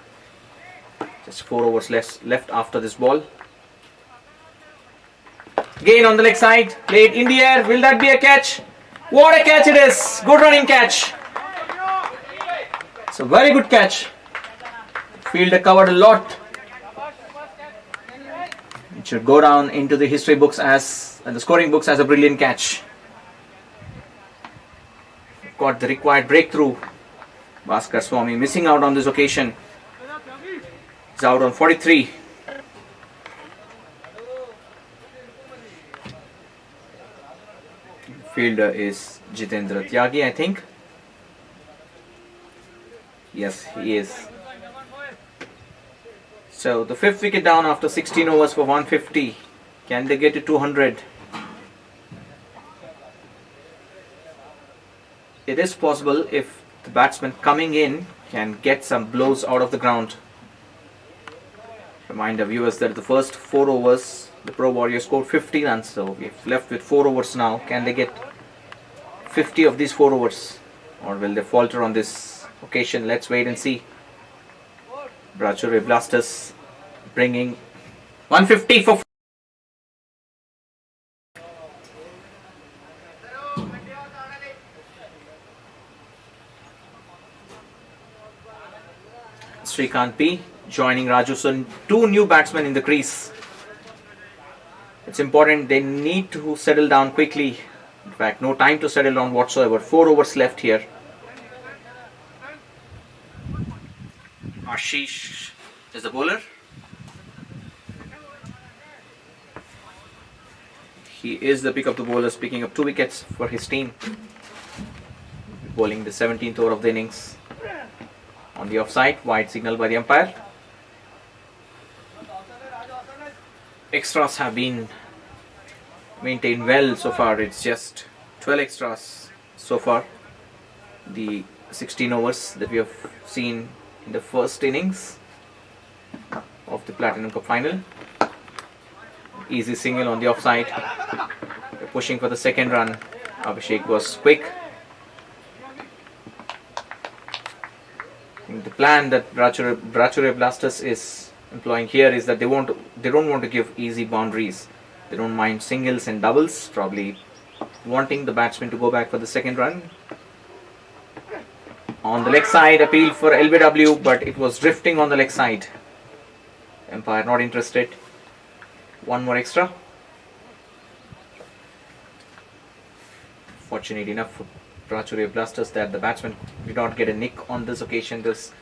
Just 4 overs left after this ball. Again on the leg side, played in the air. Will that be a catch? What a catch it is! Good running catch. It's a very good catch. Fielder covered a lot. It should go down into the history books and the scoring books as a brilliant catch. Got the required breakthrough. Bhaskar Swami missing out on this occasion. He's out on 43. Fielder is Jitendra Tyagi, I think. Yes, he is. So the 5th wicket down after 16 overs for 150. Can they get to 200? It is possible if the batsman coming in can get some blows out of the ground. Remind the viewers that the first 4 overs the Pro Warriors scored 50 runs, so we're left with 4 overs now. Can they get 50 of these 4 overs, or will they falter on this occasion? Let's wait and see. BRACHYURA Blasters bringing 150 for Srikanth P joining Raju. So 2 new batsmen in the crease. It's important, they need to settle down quickly. In fact, no time to settle down whatsoever. 4 overs left here. Ashish is the bowler. He is the pick of the bowlers, picking up 2 wickets for his team. Bowling the 17th over of the innings. On the offside, wide signal by the umpire. Extras have been maintained well so far. It's just 12 extras so far. The 16 overs that we have seen in the first innings of the Platinum Cup final. Easy single on the offside. They're pushing for the second run. Abhishek was quick. The plan that BRACHYURA Blasters is employing here is that they don't want to give easy boundaries. They don't mind singles and doubles, probably wanting the batsman to go back for the second run. On the leg side, appeal for LBW, but it was drifting on the leg side. Umpire not interested. 1 more extra. Fortunate enough for BRACHYURA Blasters that the batsman did not get a nick on this occasion. There's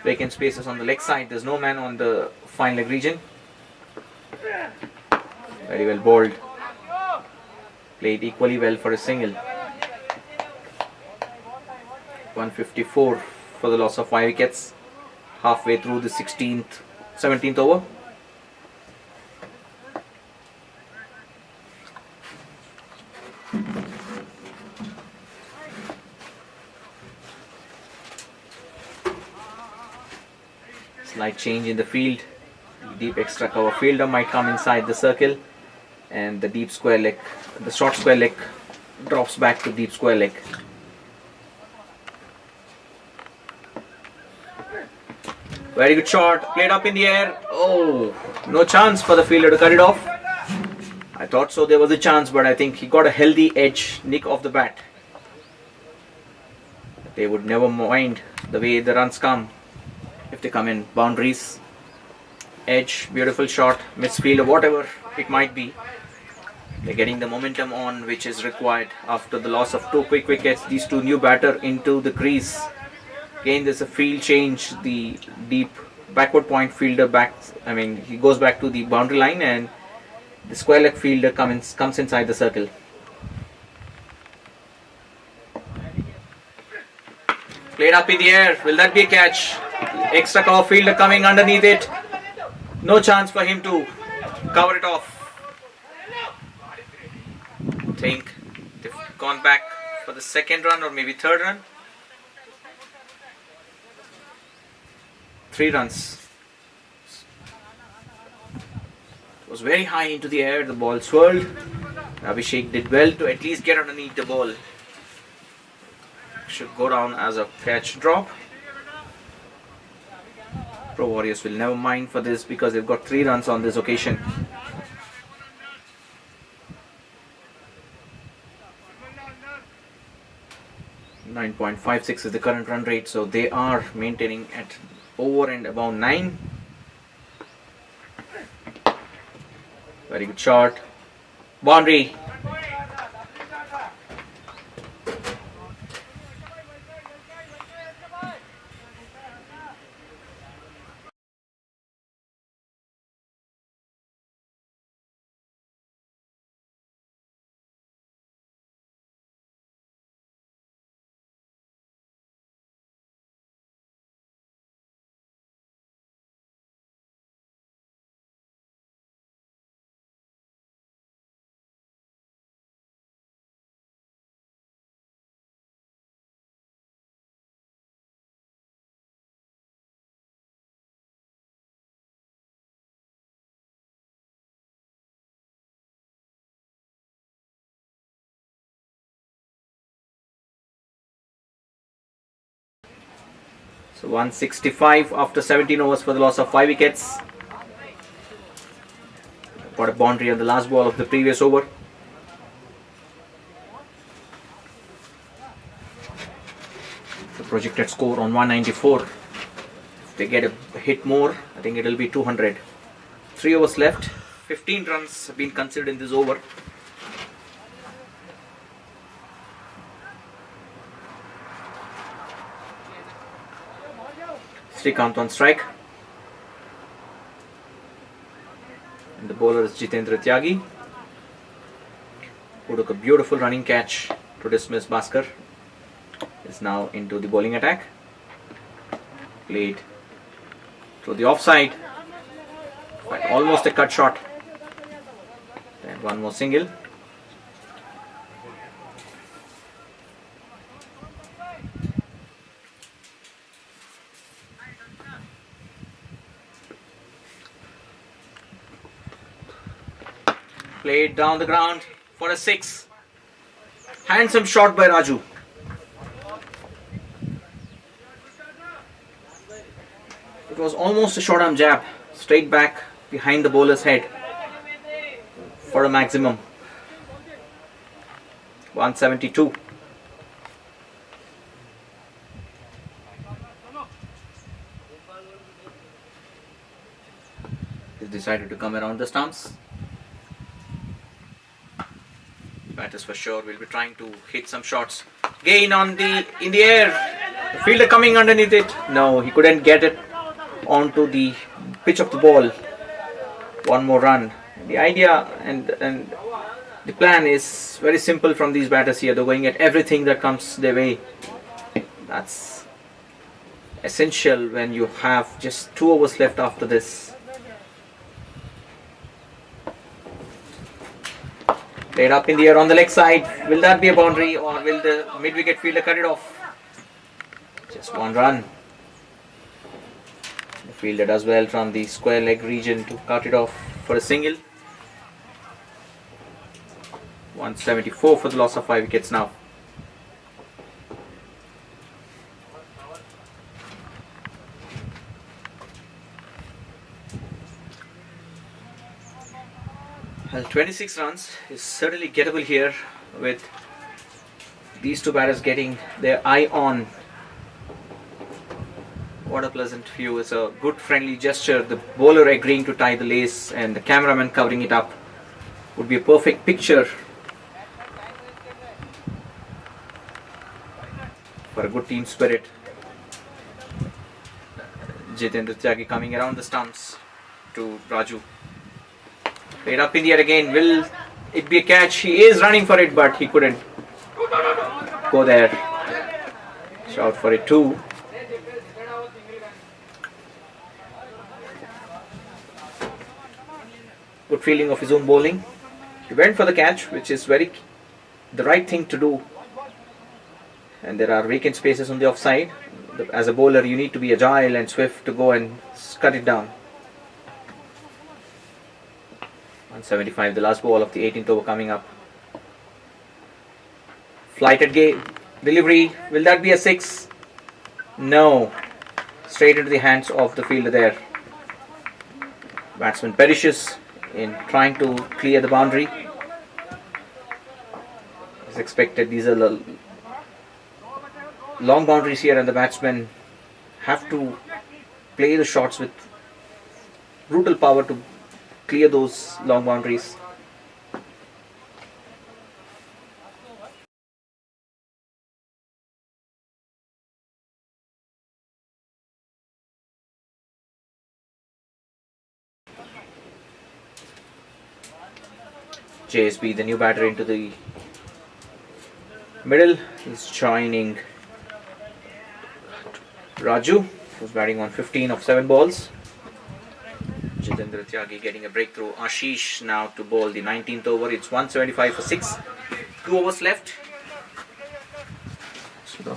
vacant spaces on the leg side. There's no man on the fine leg region. Very well bowled. Played equally well for a single. 154 for the loss of 5 wickets. Halfway through the 17th over. Slight change in the field. The deep extra cover fielder might come inside the circle. and the deep square leg, the short square leg drops back to deep square leg. Very good shot, played up in the air. Oh, no chance for the fielder to cut it off. I thought so, there was a chance, but I think he got a healthy edge nick off the bat. They would never mind the way the runs come if they come in boundaries. Edge, beautiful shot, misfield or whatever it might be. They're getting the momentum on which is required after the loss of 2 quick wickets. These two new batter into the crease. Again, there's a field change. The deep backward point fielder he goes back to the boundary line, and the square leg fielder comes inside the circle. Played up in the air. Will that be a catch? Extra cover fielder coming underneath it. No chance for him to cover it off. I think they've gone back for the second run or maybe third run. 3 runs. It was very high into the air. The ball swirled. Abhishek did well to at least get underneath the ball. Should go down as a catch drop. Pro Warriors will never mind for this because they've got 3 runs on this occasion. .56 is the current run rate, so they are maintaining at over and above 9. Very good shot. Boundary. So 165 after 17 overs for the loss of 5 wickets. Got a boundary on the last ball of the previous over. The projected score on 194. If they get a hit more, I think it will be 200. 3 overs left. 15 runs have been considered in this over. Srikanth on strike, and the bowler is Jitendra Tyagi, who took a beautiful running catch to dismiss Bhaskar. Is now into the bowling attack. Played through the offside, but almost a cut shot. And one more single. Played down the ground for a 6. Handsome shot by Raju. It was almost a short arm jab, straight back behind the bowler's head for a maximum. 172. He's decided to come around the stumps. Batters for sure will be trying to hit some shots. Gain in the air. The fielder coming underneath it. No, he couldn't get it onto the pitch of the ball. One more run. The idea and the plan is very simple from these batters here. They're going at everything that comes their way. That's essential when you have just 2 overs left after this. Played up in the air on the leg side. Will that be a boundary, or will the mid-wicket fielder cut it off? Just 1 run. The fielder does well from the square leg region to cut it off for a single. 174 for the loss of 5 wickets now. Well, 26 runs is certainly gettable here, with these two batters getting their eye on. What a pleasant view. It's a good friendly gesture. The bowler agreeing to tie the lace and the cameraman covering it up would be a perfect picture for a good team spirit. Jitendra Tyagi coming around the stumps to Raju. Played up in the air again. Will it be a catch? He is running for it, but he couldn't go there. Shout for it too. Good feeling of his own bowling. He went for the catch, which is the right thing to do. And there are vacant spaces on the offside. As a bowler, you need to be agile and swift to go and cut it down. 175, the last ball of the 18th over coming up. Flighted delivery. Will that be a 6? No. Straight into the hands of the fielder there. Batsman perishes in trying to clear the boundary. As expected, these are long boundaries here, and the batsmen have to play the shots with brutal power to clear those long boundaries. JSB, the new batter, into the middle. He's joining Raju, who's batting on 15 of 7 balls. Jitendra Tyagi getting a breakthrough. Ashish now to bowl the 19th over. It's 175 for 6. 2 overs left. So the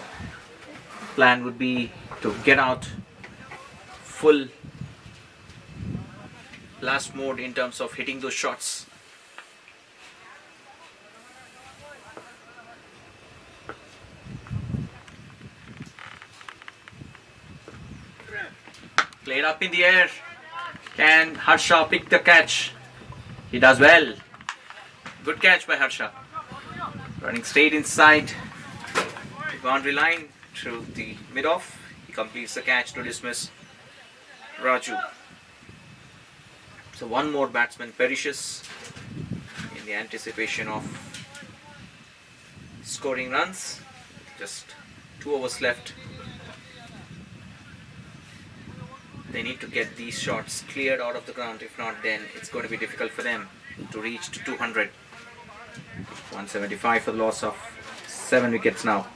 plan would be to get out full blast mode in terms of hitting those shots. Played up in the air. Can Harsha pick the catch? He does well. Good catch by Harsha. Running straight inside the boundary line through the mid-off. He completes the catch to dismiss Raju. So one more batsman perishes in the anticipation of scoring runs. Just 2 overs left. They need to get these shots cleared out of the ground. If not, then it's going to be difficult for them to reach to 200. 175 for the loss of 7 wickets now.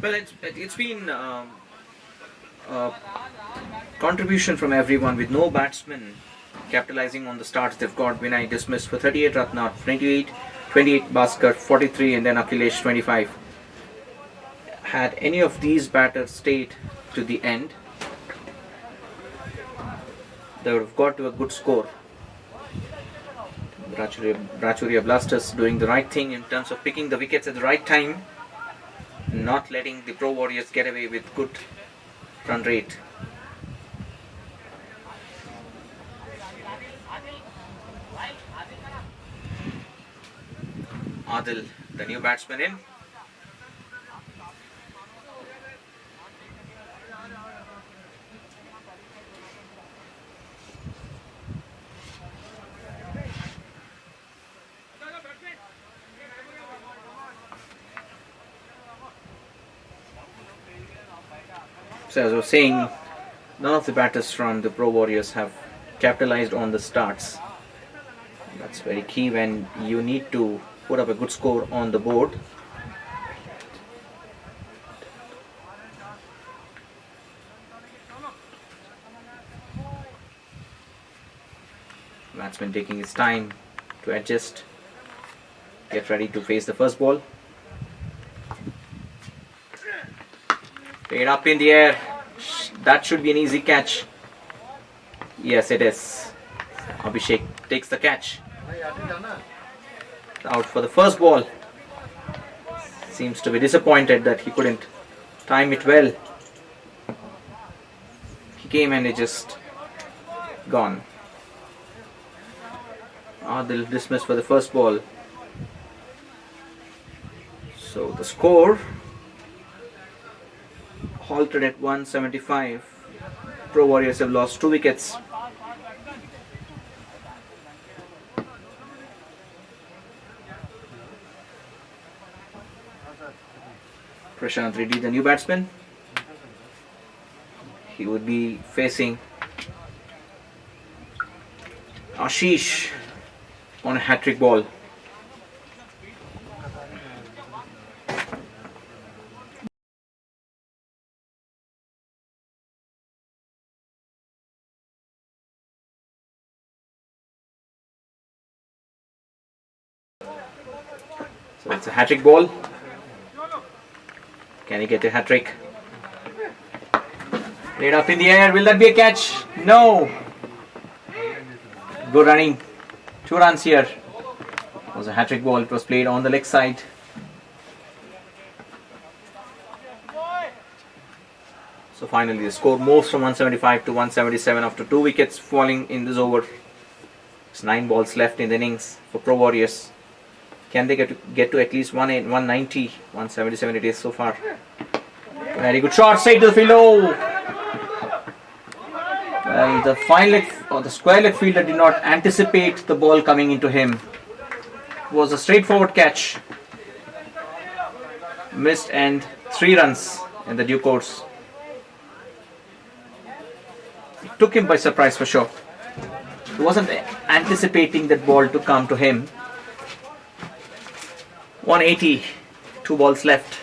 Well, it's been a contribution from everyone, with no batsman capitalizing on the starts they've got. Vinay dismissed for 38, Ratna 28 Bhaskar 43, and then Akhilesh 25. Had any of these batters stayed to the end, they would have got to a good score. Brachyuria Blasters doing the right thing in terms of picking the wickets at the right time, not letting the Pro Warriors get away with good run rate. Adil, the new batsman, in. So as I was saying, none of the batters from the Pro Warriors have capitalized on the starts. That's very key when you need to put up a good score on the board. Batsman taking his time to adjust, get ready to face the first ball. Played up in the air. That should be an easy catch. Yes, it is. Abhishek takes the catch. Out for the first ball. Seems to be disappointed that he couldn't time it well. He came and it just gone. They'll dismiss for the first ball. So the score halted at 175. Pro Warriors have lost 2 wickets. Prashant Reddy, the new batsman. He would be facing Ashish on a hat-trick ball. So it's a hat-trick ball. Can he get a hat-trick? Played up in the air. Will that be a catch? No. Good running. 2 runs here. It was a hat-trick ball. It was played on the leg side. So finally the score moves from 175 to 177 after 2 wickets falling in this over. There's 9 balls left in the innings for Pro Warriors. Can they get to at least 190, 177 it is so far. Very good shot, straight to the field. Oh! Well, the fine leg or the square leg fielder did not anticipate the ball coming into him. It was a straightforward catch. Missed and 3 runs in the due course. It took him by surprise for sure. He wasn't anticipating that ball to come to him. 180, 2 balls left.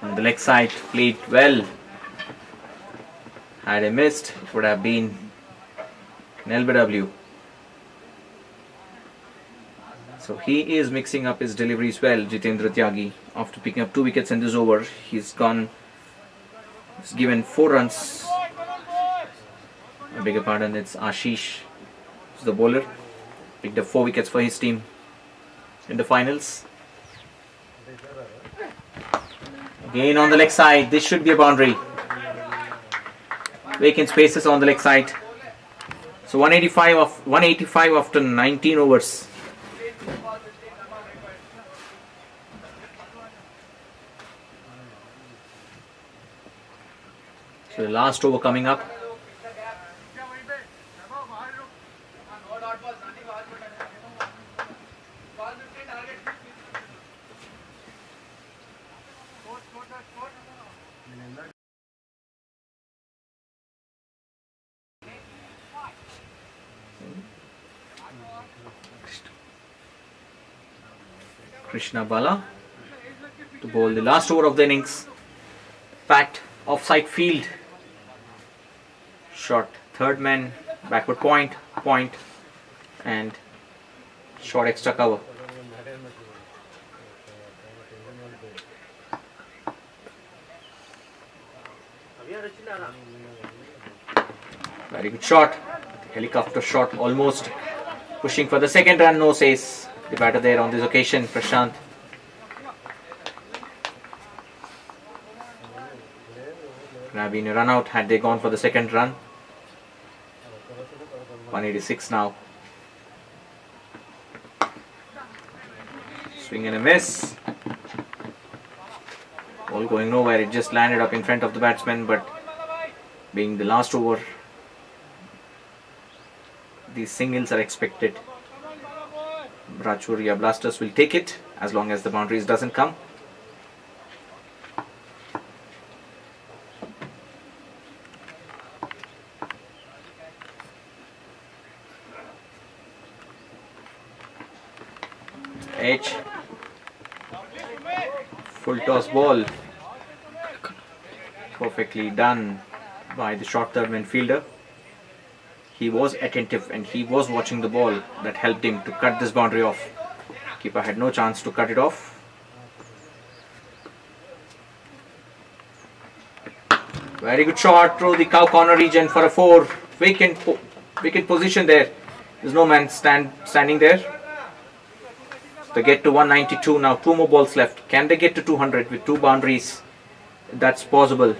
On the leg side, played well. Had he missed, it would have been an LBW. So he is mixing up his deliveries well, Jitendra Tyagi. After picking up 2 wickets in this over, he's given 4 runs. I beg your pardon, it's Ashish, who's the bowler. Picked up 4 wickets for his team in the finals. Again on the leg side, this should be a boundary. Vacant spaces on the leg side. So 185 after 19 overs. So the last over coming up. Krishna Bala to bowl the last over of the innings. Packed offside field. Short third man, backward point, and short extra cover. Very good shot. Helicopter shot, almost pushing for the second run. No says the batter there on this occasion, Prashant. Could have been a run out had they gone for the second run. 186 now. Swing and a miss. Ball going nowhere. It just landed up in front of the batsman, but being the last over, these singles are expected. BRACHYURA Blasters will take it as long as the boundaries doesn't come. Edge. Full toss ball. Perfectly done by the short third-man fielder. He was attentive and he was watching the ball. That helped him to cut this boundary off. Keeper had no chance to cut it off. Very good shot through the cow corner region for a 4. Vacant position there. There's no man standing there. So they get to 192 now. 2 more balls left. Can they get to 200 with 2 boundaries? That's possible.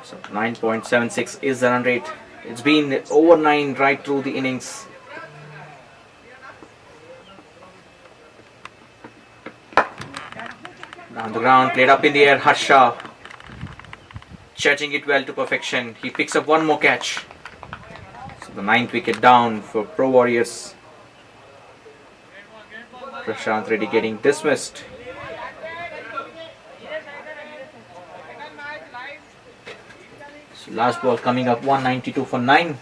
So 9.76 is the run rate. It's been over 9 right through the innings. Down the ground, played up in the air. Harsha judging it well to perfection. He picks up 1 more catch. So the 9th wicket down for Pro Warriors. Prashant Reddy getting dismissed. So last ball coming up, 192 for 9.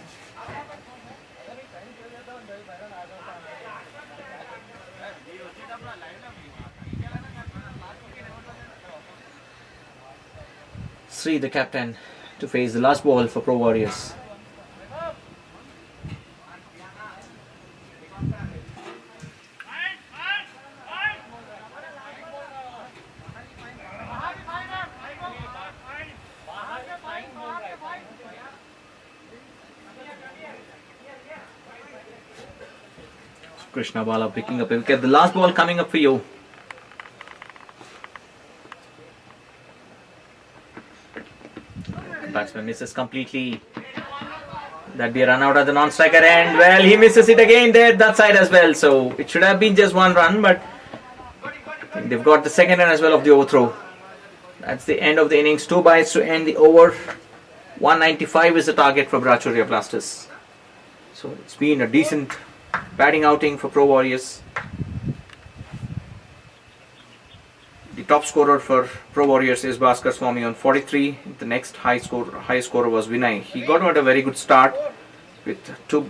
Sri, the captain, to face the last ball for Pro Warriors. Krishna Bala picking up a wicket. The last ball coming up for you. Batsman misses completely. That be a run out at the non-striker end. Well, he misses it again there, that side as well. So it should have been just 1 run, but they've got the second run as well of the overthrow. That's the end of the innings. 2 bytes to end the over. 195 is the target for BRACHYURA Blasters. So it's been a decent batting outing for Pro Warriors. The top scorer for Pro Warriors is Bhaskar Swami on 43. The next high scorer was Vinay. He got out a very good start with 2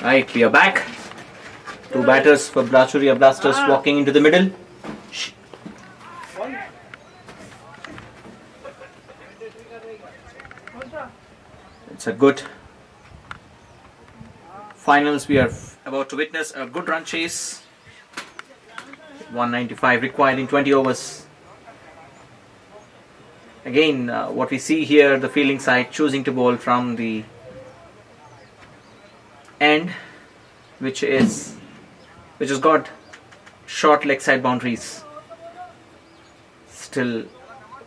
Right, we are back. Two batters for BRACHYURA Blasters walking into the middle. It's a good finals. We are about to witness a good run chase. 195 required in 20 overs. Again, what we see here, the fielding side choosing to bowl from the end, which has got short leg side boundaries. Still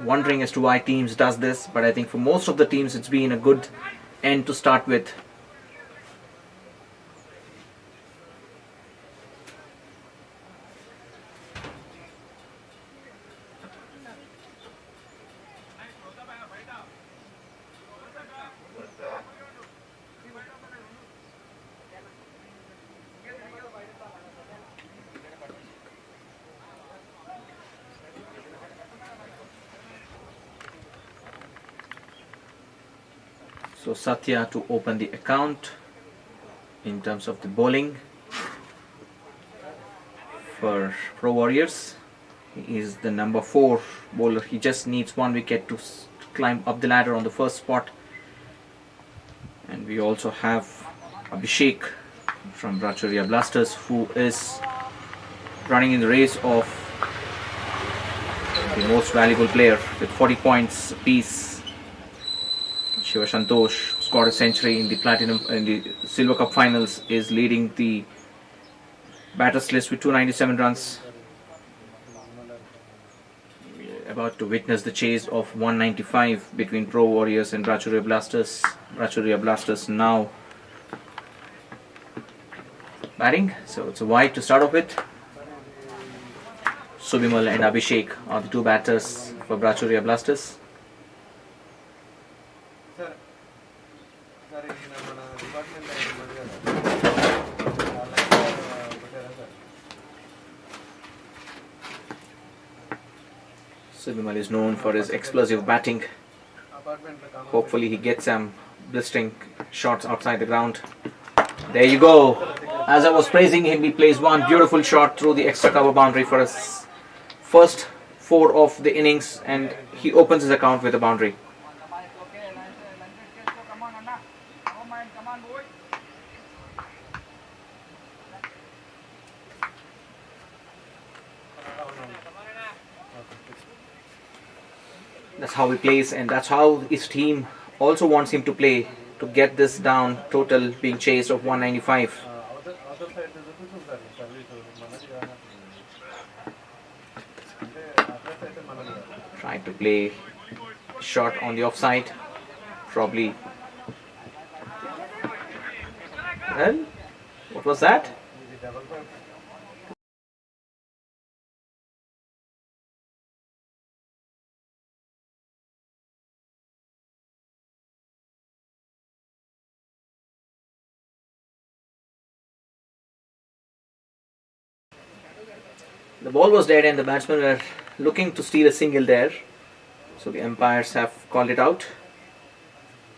wondering as to why teams does this, but I think for most of the teams it's been a good end to start with. So Satya to open the account in terms of the bowling for Pro Warriors. He is the number 4 bowler. He just needs 1 wicket to climb up the ladder on the first spot. And we also have Abhishek from BRACHYURA Blasters, who is running in the race of the most valuable player with 40 points apiece. Shiva Santosh scored a century in the Silver Cup finals, is leading the batters list with 297 runs. We're about to witness the chase of 195 between Pro Warriors and BRACHYURA Blasters. BRACHYURA Blasters now batting, so it's a wide to start off with. Subimal and Abhishek are the 2 batters for BRACHYURA Blasters. Subimal is known for his explosive batting. Hopefully he gets some blistering shots outside the ground. There you go. As I was praising him, he plays one beautiful shot through the extra cover boundary for his first 4 of the innings, and he opens his account with a boundary. That's how he plays, and that's how his team also wants him to play, to get this down, total being chased of 195. Trying to play shot on the offside, probably. Well, what was that? The ball was dead and the batsmen were looking to steal a single there. So the umpires have called it out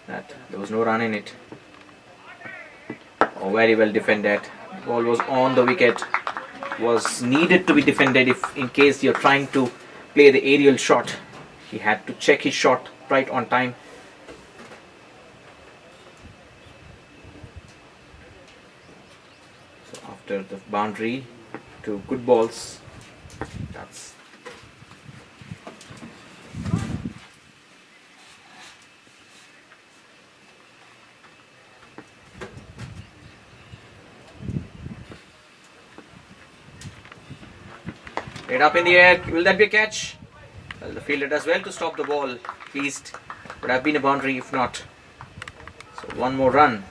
that there was no run in it. Oh, very well defended. The ball was on the wicket. Was needed to be defended if in case you're trying to play the aerial shot. He had to check his shot right on time. So after the boundary, 2 good balls. That's it up in the air. Will that be a catch? Well, the fielder does well to stop the ball. At least would have been a boundary if not. So 1 more run.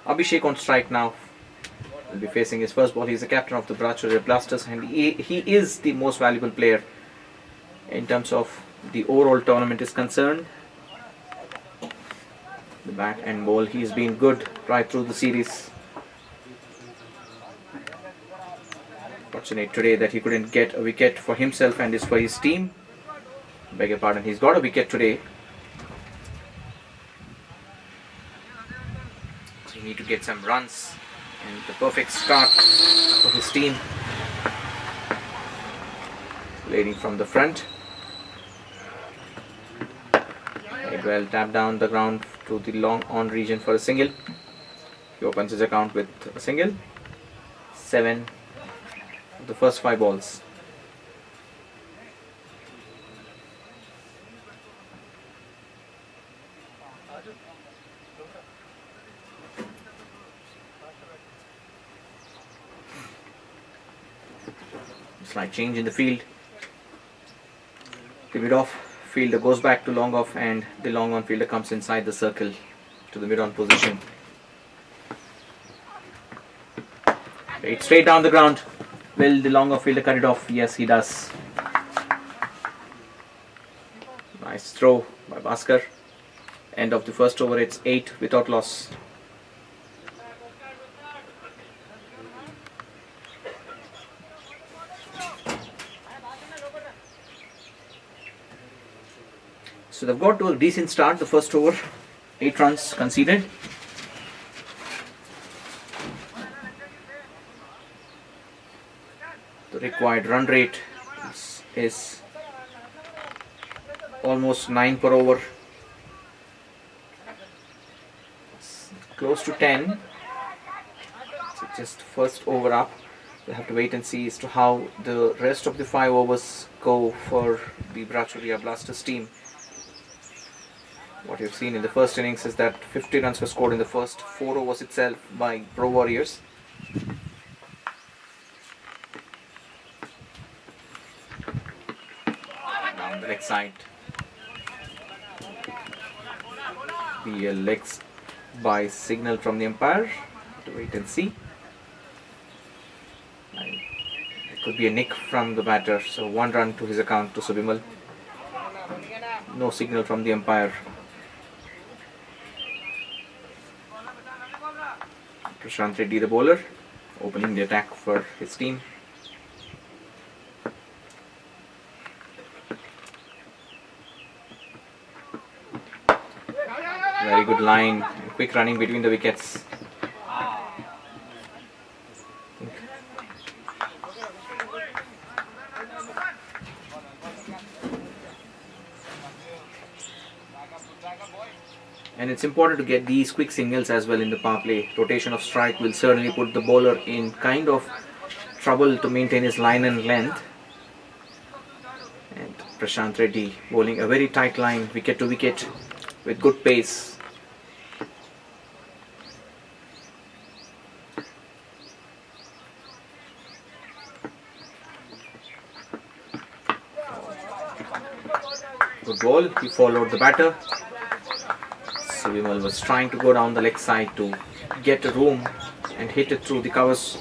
Abhishek on strike now. Will be facing his first ball. He's the captain of the BRACHYURA Blasters, and he is the most valuable player in terms of the overall tournament is concerned. The bat and ball, he's been good right through the series. Fortunate today that he couldn't get a wicket for himself and for his team. Beg your pardon, he's got a wicket today. He need to get some runs and the perfect start for his team. Leading from the front. Played well, tap down the ground to the long on region for a single. He opens his account with a single. 7 of the first 5 balls. Slight change in the field. The mid-off fielder goes back to long off and the long on fielder comes inside the circle to the mid-on position. Played straight down the ground. Will the long off fielder cut it off? Yes, he does. Nice throw by Bhaskar. End of the first over, it's 8 without loss. So they've got to a decent start the first over. 8 runs conceded. The required run rate is almost 9 per over. It's close to 10. So just first over up. We'll have to wait and see as to how the rest of the 5 overs go for the BRACHYURA Blasters team. What you've seen in the first innings is that 50 runs were scored in the first 4 overs itself by Pro Warriors. Down the leg side. Be a legs by signal from the umpire. To wait and see. And it could be a nick from the batter. So 1 run to his account to Subimal. No signal from the umpire. Prashant Reddy, the bowler, opening the attack for his team. Very good line and quick running between the wickets. And it's important to get these quick singles as well in the power play. Rotation of strike will certainly put the bowler in kind of trouble to maintain his line and length. And Prashant Reddy bowling a very tight line, wicket to wicket, with good pace. Good ball, he followed the batter. Subimal was trying to go down the leg side to get a room and hit it through the covers.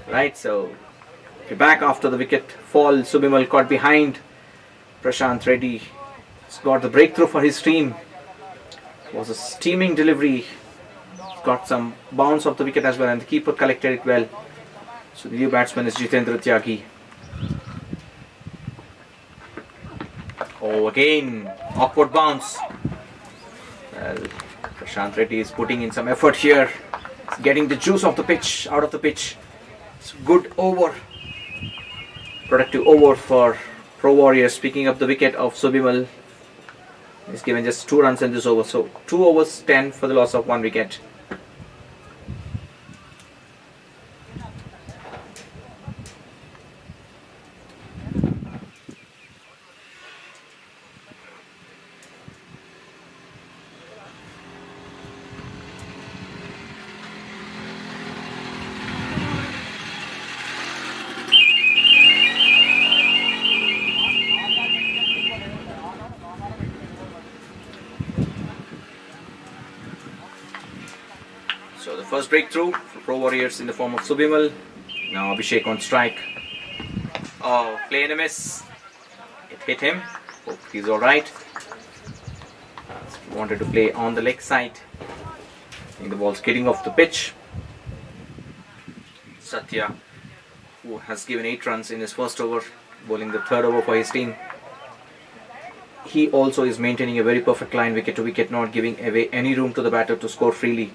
Right, so we're back after the wicket fall. Subimal caught behind. Prashant Reddy has got the breakthrough for his team. It was a steaming delivery. Got some bounce off the wicket as well, and the keeper collected it well. So the new batsman is Jitendra Tyagi. Oh, again, awkward bounce. Well, Prashant Reddy is putting in some effort here. He's getting the juice of the pitch, out of the pitch. It's a good over. Productive over for Pro Warriors, picking up the wicket of Subimal. He's given just 2 runs in this over. So 2 overs, 10 for the loss of 1 wicket. So the first breakthrough for Pro Warriors in the form of Subimal. Now Abhishek on strike. Oh, play and a miss. It hit him. Hope he's alright. Wanted to play on the leg side. I think the ball's getting off the pitch. Satya, who has given 8 runs in his first over, bowling the 3rd over for his team. He also is maintaining a very perfect line, wicket to wicket, not giving away any room to the batter to score freely.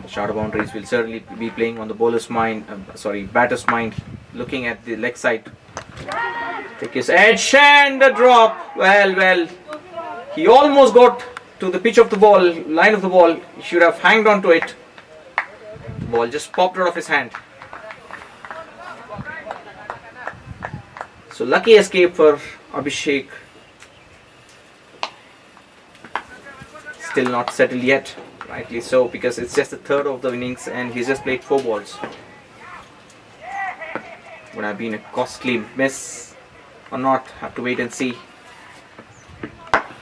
Shorter boundaries will certainly be playing on the batter's mind, looking at the leg side. Take his edge and the drop. Well, he almost got to the pitch of the ball, line of the ball. He should have hanged on to it. The ball just popped out of his hand. So lucky escape for Abhishek. Still not settled yet. Rightly so, because it's just the 3rd of the innings and he's just played 4 balls. Would have been a costly miss or not, have to wait and see.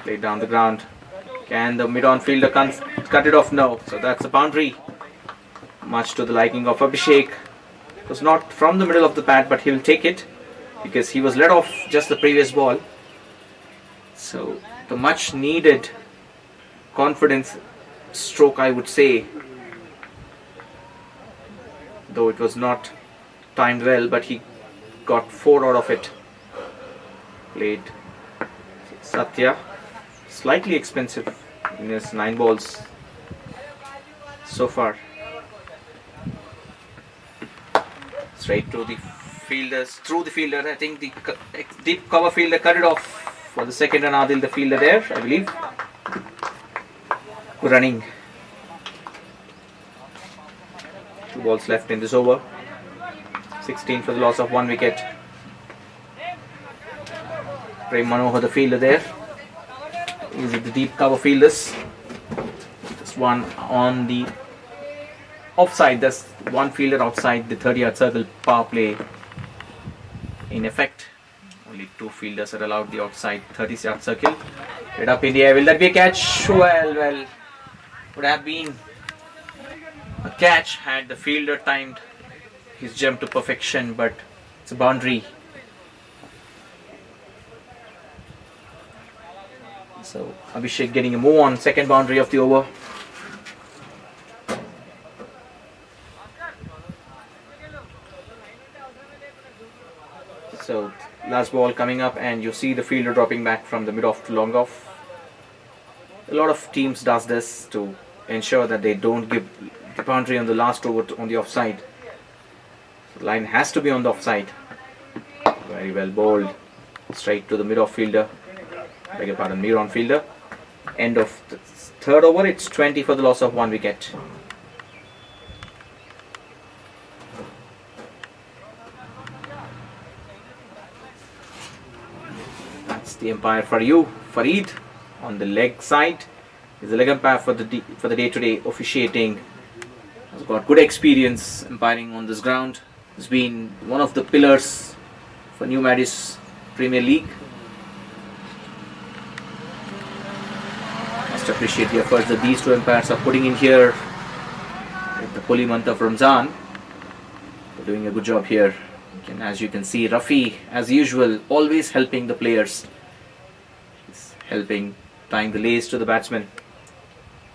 Played down the ground. Can the mid-on fielder cut it off? No. So that's a boundary. Much to the liking of Abhishek. It was not from the middle of the bat, but he will take it because he was let off just the previous ball. So the much needed confidence stroke, I would say, though it was not timed well, but he got 4 out of it. Played Satya, slightly expensive in his 9 balls so far. Straight to the fielders, through the fielder. I think the deep cover fielder cut it off for the second run. Adil, the fielder there, I believe. Good running. 2 balls left in this over. 16 for the loss of 1 wicket. Prem Manohar, the fielder there. Is it the deep cover fielders? Just one on the offside. There's one fielder outside the 30-yard circle. Power play in effect. Only 2 fielders are allowed the outside 30-yard circle. Head up in the air. Will that be a catch? Well. Would have been a catch had the fielder timed his jump to perfection, but it's a boundary. So Abhishek getting a move on, second boundary of the over. So last ball coming up, and you see the fielder dropping back from the mid-off to long-off. A lot of teams does this to ensure that they don't give the boundary on the last over on the offside. The line has to be on the offside. Very well bowled. Straight to the mid-off fielder. Beg your pardon, mid-on fielder. End of the 3rd over. It's 20 for the loss of 1 wicket. That's the umpire for you, Fareed. On the leg side is the leg umpire for the day-to-day officiating. Has got good experience umpiring on this ground. Has been one of the pillars for New MADIES Premier League. Must appreciate the efforts that these 2 umpires are putting in here. With the holy month of Ramzan. They're doing a good job here. As you can see, Rafi, as usual, always helping the players. He's helping, tying the lace to the batsman.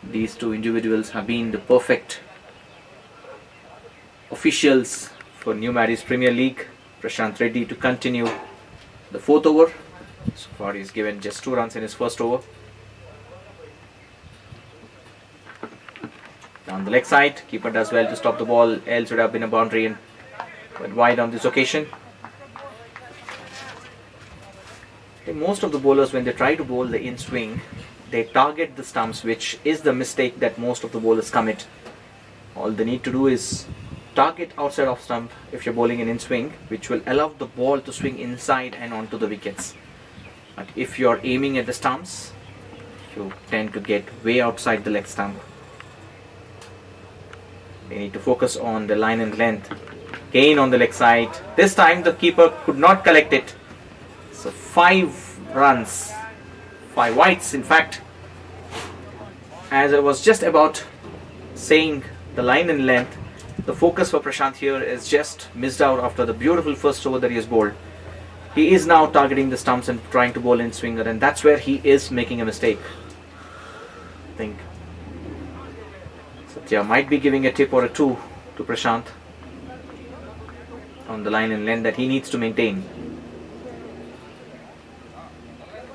These two individuals have been the perfect officials for New MADIES Premier League. Prashant Reddy to continue the fourth over. So far he's given just 2 runs in his first over. Down the leg side, keeper does well to stop the ball, else would have been a boundary and went wide on this occasion. I think most of the bowlers, when they try to bowl the in swing, they target the stumps, which is the mistake that most of the bowlers commit. All they need to do is target outside of stump if you're bowling an in swing, which will allow the ball to swing inside and onto the wickets. But if you're aiming at the stumps, you tend to get way outside the leg stump. They need to focus on the line and length. Gain on the leg side. This time the keeper could not collect it. So 5 runs, 5 wides in fact. As I was just about saying, the line and length, the focus for Prashant here is just missed out after the beautiful first over that he has bowled. He is now targeting the stumps and trying to bowl in swinger, and that's where he is making a mistake. I think Satya might be giving a tip or a 2 to Prashant on the line and length that he needs to maintain.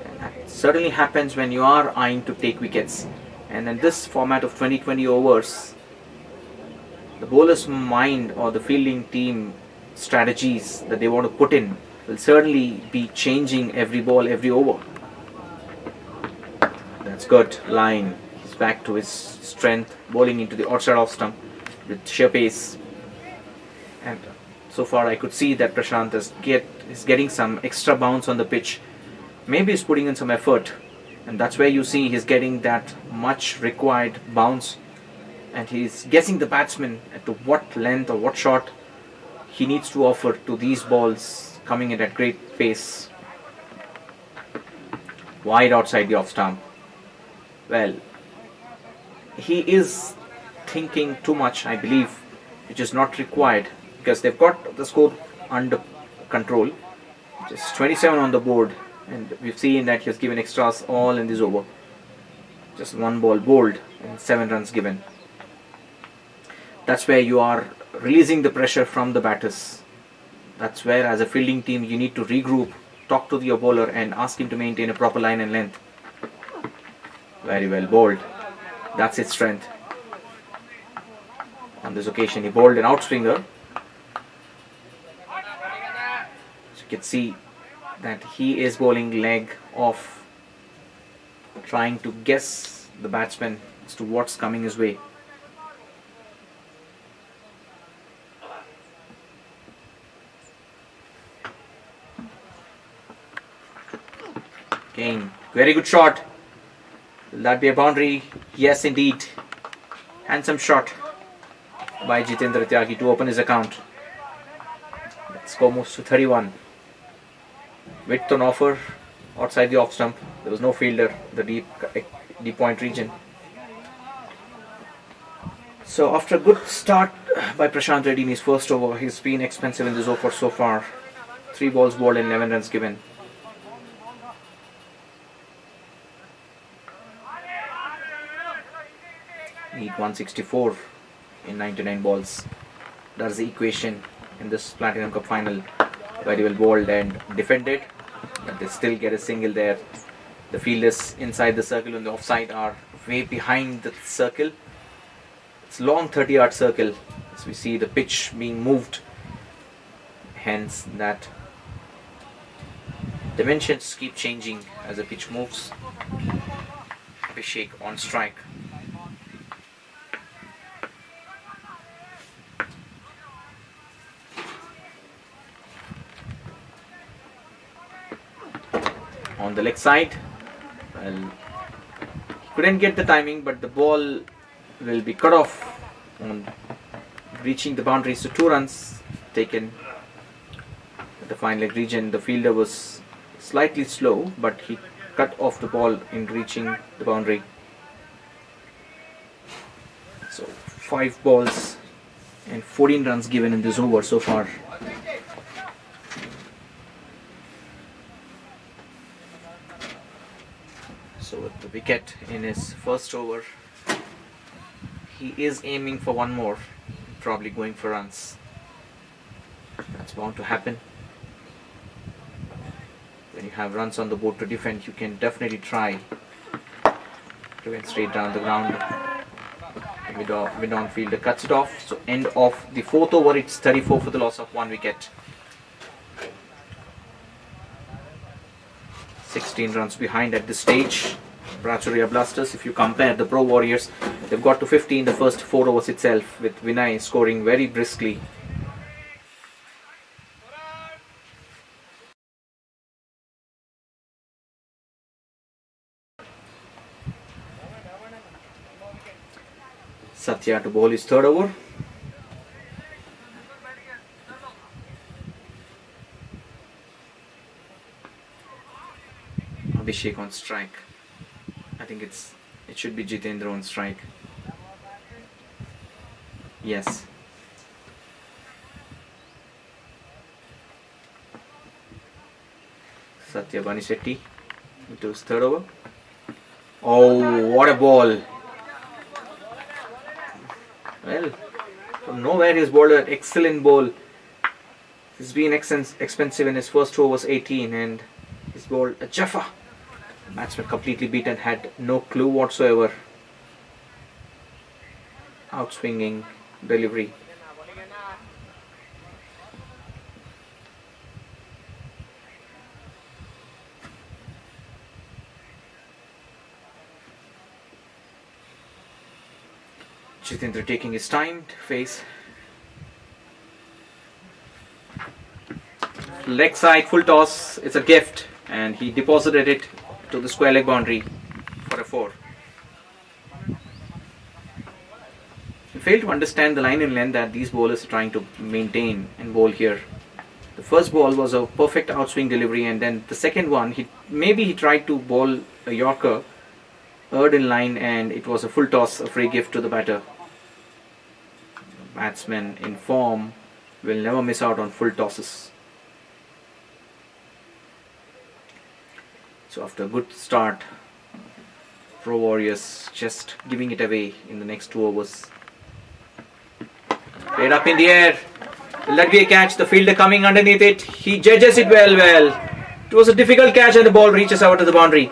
And that certainly happens when you are eyeing to take wickets. And in this format of 20-20 overs, the bowler's mind or the fielding team strategies that they want to put in will certainly be changing every ball, every over. That's good. Line. He's back to his strength, bowling into the outside off stump with sheer pace. And so far I could see that Prashant is getting some extra bounce on the pitch. Maybe he's putting in some effort, and that's where you see he's getting that much required bounce, and he's guessing the batsman at to what length or what shot he needs to offer to these balls coming in at great pace. Wide outside the off stump. Well, he is thinking too much, I believe, which is not required, because they've got the score under control. Just 27 on the board, and we've seen that he has given extras all in this over. Just 1 ball bowled and 7 runs given. That's where you are releasing the pressure from the batters. That's where, as a fielding team, you need to regroup, talk to your bowler and ask him to maintain a proper line and length. Very well bowled. That's his strength. On this occasion he bowled an outswinger. So you can see that he is bowling leg off, trying to guess the batsman as to what's coming his way. Again, very good shot. Will that be a boundary? Yes, indeed. Handsome shot by Jitendra Tyagi to open his account. The score moves to 31. Width on offer outside the off stump. There was no fielder, the deep point region. So after a good start by Prashant Reddy in his first over, he's been expensive in this over so far. 3 balls bowled and 11 runs given. Need 164 in 99 balls. That's the equation in this Platinum Cup final. Very well bowled and defended, but they still get a single there. The fielders inside the circle on the offside are way behind the circle. It's a long 30-yard circle, as we see the pitch being moved. Hence that dimensions keep changing as the pitch moves. Abhishek on strike. On the leg side, well, couldn't get the timing, but the ball will be cut off on reaching the boundaries. So 2 runs taken at the fine leg region. The fielder was slightly slow, but he cut off the ball in reaching the boundary. So 5 balls and 14 runs given in this over so far. So with the wicket in his first over, he is aiming for one more, probably going for runs. That's bound to happen. When you have runs on the board to defend, you can definitely try to win straight down the ground. Mid-on fielder cuts it off. So end of the fourth over, it's 34 for the loss of 1 wicket. 16 runs behind at this stage. BRACHYURA Blasters, if you compare the Pro Warriors, they've got to 50 in the first 4 overs itself, with Vinay scoring very briskly. Satya to bowl his third over. Abhishek on strike. I think it should be Jitendra on strike. Yes. Satya Banisetti into his third over. Oh, what a ball! Well, from nowhere he's bowled an excellent ball. He's been expensive in his first 2 overs 18, and he's bowled a Jaffa. The batsman completely beaten, had no clue whatsoever. Outswinging delivery. Jitendra taking his time to face. Leg side, full toss. It's a gift, and he deposited it to the square leg boundary for a 4. He failed to understand the line and length that these bowlers are trying to maintain and bowl here. The first ball was a perfect outswing delivery, and then the second one, he tried to bowl a Yorker, erred in line, and it was a full toss, a free gift to the batter. Batsmen in form will never miss out on full tosses. So after a good start, Pro Warriors just giving it away in the next 2 overs. Played up in the air. Will that be a catch? The fielder coming underneath it. He judges it well. It was a difficult catch, and the ball reaches out to the boundary.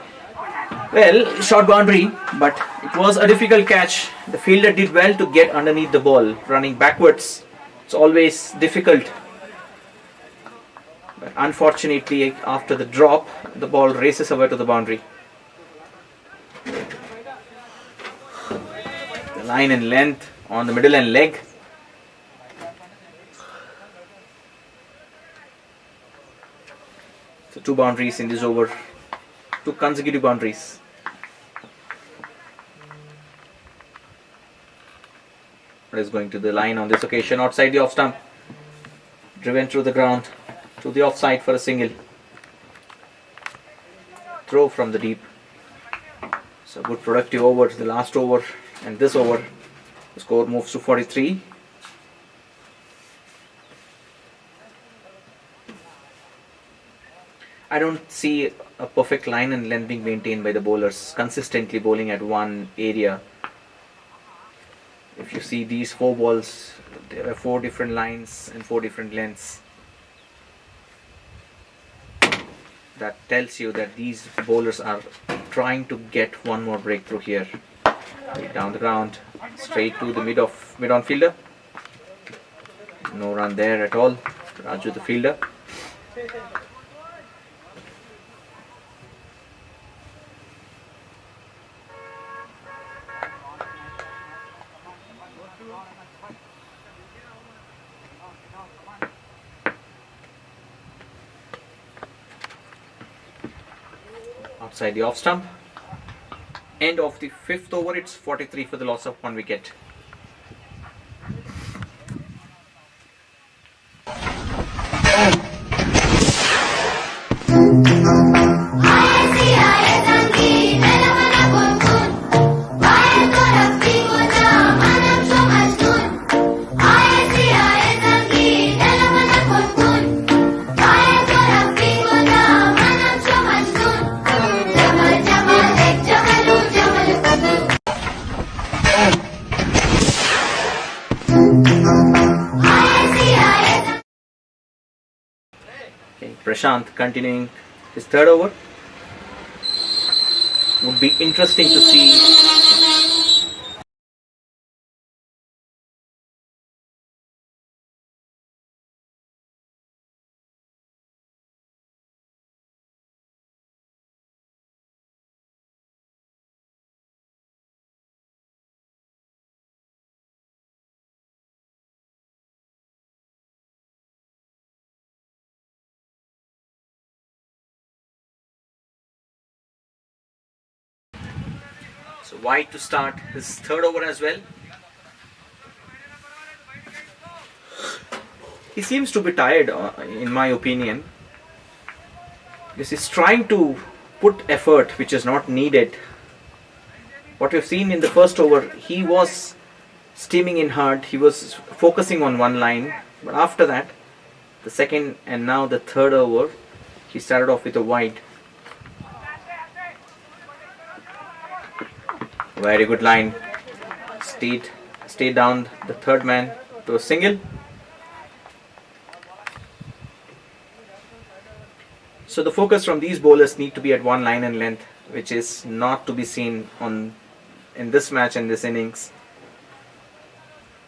Well, short boundary, but it was a difficult catch. The fielder did well to get underneath the ball. Running backwards, it's always difficult. But unfortunately, after the drop, the ball races away to the boundary. The line and length on the middle and leg. So 2 boundaries in this over. 2 consecutive boundaries. What is going to the line on this occasion? Outside the off stump. Driven through the ground to the offside for a single. Throw from the deep. So good productive over, the last over, and this over. The score moves to 43. I don't see a perfect line and length being maintained by the bowlers, consistently bowling at one area. If you see these 4 balls, there are 4 different lines and 4 different lengths. That tells you that these bowlers are trying to get one more breakthrough here. Down the ground, straight to the mid-on fielder. No run there at all. Raju the fielder. Outside the off stump. End of the 5th over, it's 43 for the loss of 1 wicket. Prashant continuing his third over. Would be interesting to see. So White to start his third over as well. He seems to be tired, in my opinion. Because he's trying to put effort which is not needed. What we've seen in the first over, he was steaming in hard. He was focusing on one line. But after that, the second and now the third over, he started off with a wide. Very good line. Stayed down the third man to a single. So the focus from these bowlers need to be at one line and length, which is not to be seen in this match and this innings.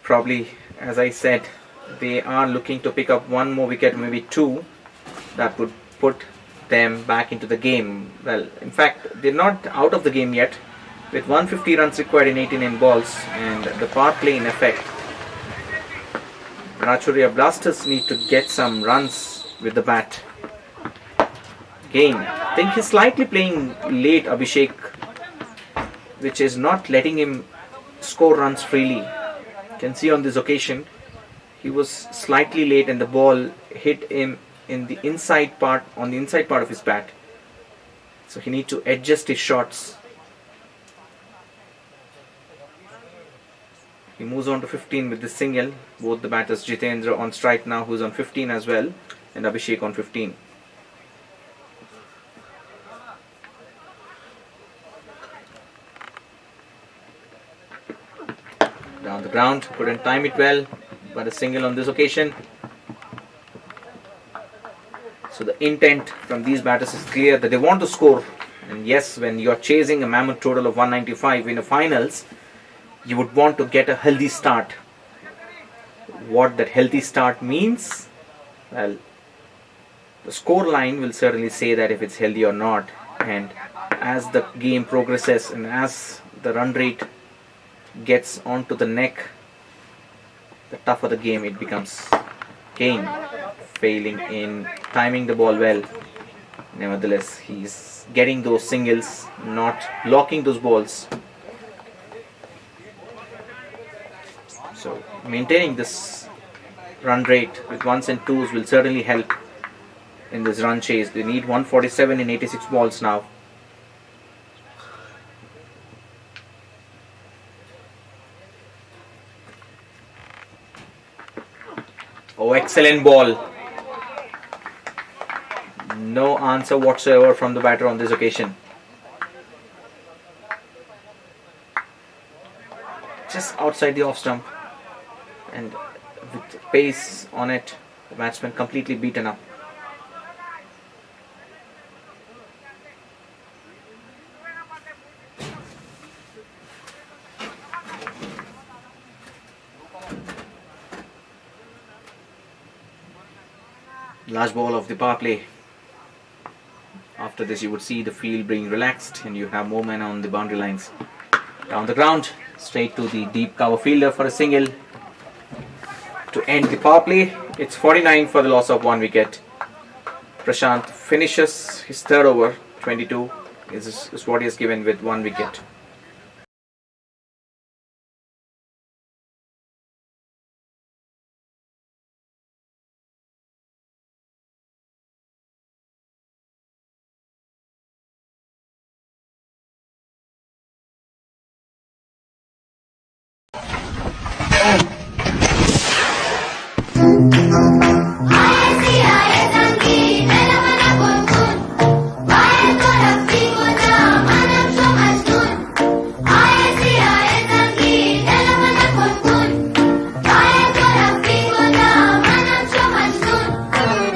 Probably, as I said, they are looking to pick up one more wicket, maybe two, that would put them back into the game. Well, in fact, they're not out of the game yet. With 150 runs required in 89 balls and the power play in effect, BRACHYURA Blasters need to get some runs with the bat. Again, I think he's slightly playing late, Abhishek, which is not letting him score runs freely. You can see on this occasion, he was slightly late and the ball hit him in the inside part, on the inside part of his bat. So he needs to adjust his shots. He moves on to 15 with this single. Both the batters, Jitendra on strike now, who's on 15 as well, and Abhishek on 15. Down the ground, couldn't time it well, but a single on this occasion. So the intent from these batters is clear that they want to score. And yes, when you're chasing a mammoth total of 195 in the finals, you would want to get a healthy start. What that healthy start means? Well, the score line will certainly say that if it's healthy or not. And as the game progresses and as the run rate gets onto the neck, the tougher the game it becomes. Kane failing in timing the ball well. Nevertheless, he's getting those singles, not blocking those balls. So maintaining this run rate with ones and twos will certainly help in this run chase. They need 147 in 86 balls now. Oh, excellent ball. No answer whatsoever from the batter on this occasion. Just outside the off stump. And with pace on it, the batsman completely beaten up. Last ball of the power play. After this, you would see the field being relaxed and you have more men on the boundary lines. Down the ground, straight to the deep cover fielder for a single. To end the power play, it's 49 for the loss of one wicket. Prashant finishes his third over. 22 is what he has given with one wicket.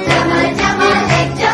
Jamal, Jamal,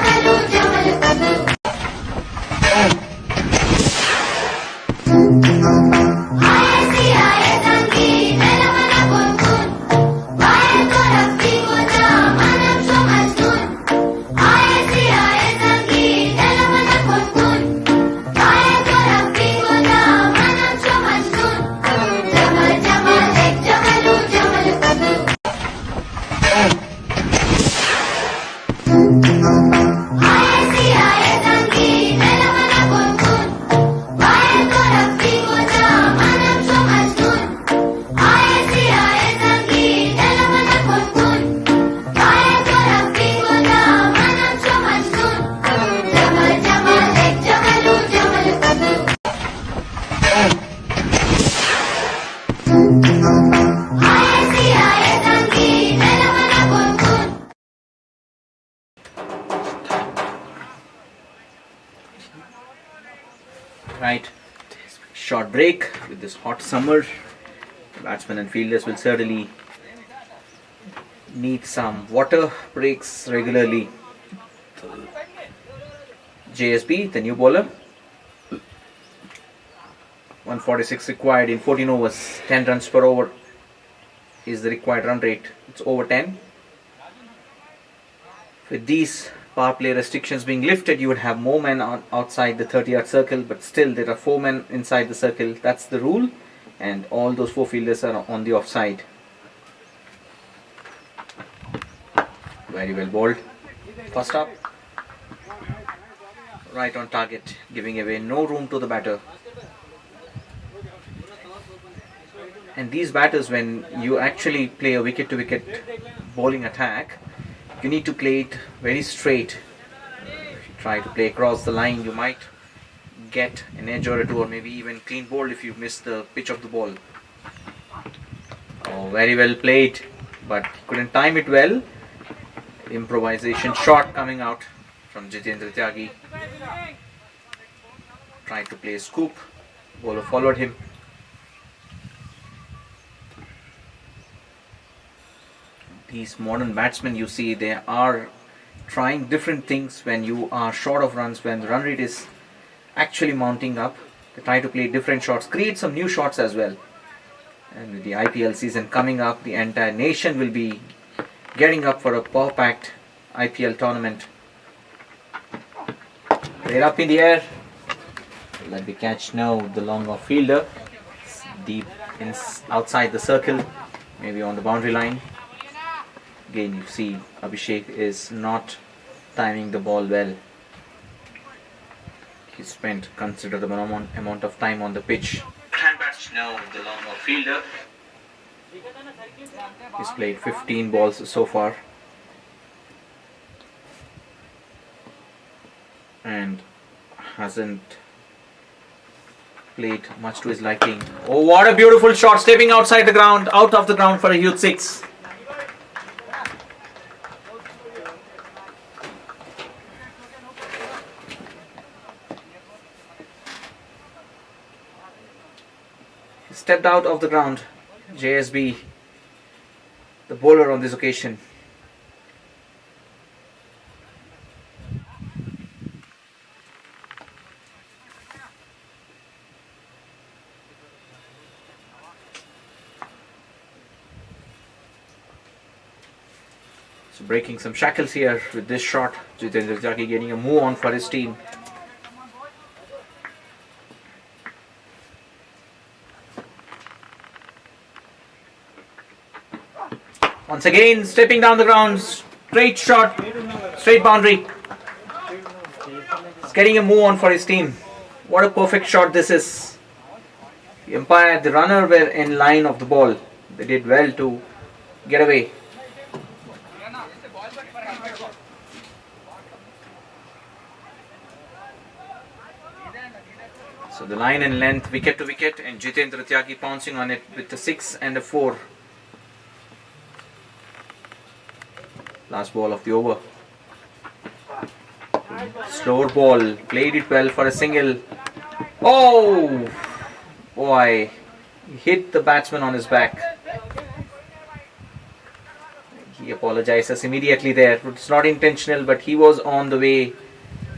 break with this hot summer. Batsmen and fielders will certainly need some water breaks regularly. JSB, the new bowler. 146 required in 14 overs. 10 runs per over is the required run rate. It's over 10. With these power play restrictions being lifted, you would have more men outside the 30-yard circle, but still there are 4 men inside the circle. That's the rule, and all those 4 fielders are on the offside. Very well bowled. First up, right on target, giving away no room to the batter. And these batters, when you actually play a wicket-to-wicket bowling attack, you need to play it very straight. If you try to play across the line, you might get an edge or two, or maybe even clean bowled if you miss the pitch of the ball. Oh, very well played, but couldn't time it well. Improvisation shot coming out from Jitendra Tyagi. Tried to play a scoop. Bowler followed him. These modern batsmen, you see, they are trying different things when you are short of runs, when the run rate is actually mounting up. They try to play different shots, create some new shots as well. And with the IPL season coming up, the entire nation will be getting up for a power-packed IPL tournament. They're up in the air. Let me catch now the long off fielder. Deep outside the circle, maybe on the boundary line. Again, you see Abhishek is not timing the ball well. He spent considerable amount of time on the pitch. Hand bats now the long off fielder. He's played 15 balls so far. And hasn't played much to his liking. Oh, what a beautiful shot, stepping outside the ground, out of the ground for a huge 6. He stepped out of the ground. JSB, the bowler on this occasion. So breaking some shackles here with this shot. Jitendra Tyagi getting a move on for his team. Once again, stepping down the ground, straight shot, straight boundary. He's getting a move on for his team. What a perfect shot this is. The umpire, the runner were in line of the ball. They did well to get away. So the line and length, wicket to wicket, and Jitendra Tyagi pouncing on it with a 6 and a 4. Last ball of the over. Slower ball, played it well for a single. Oh boy, he hit the batsman on his back. He apologizes immediately there. It's not intentional, but he was on the way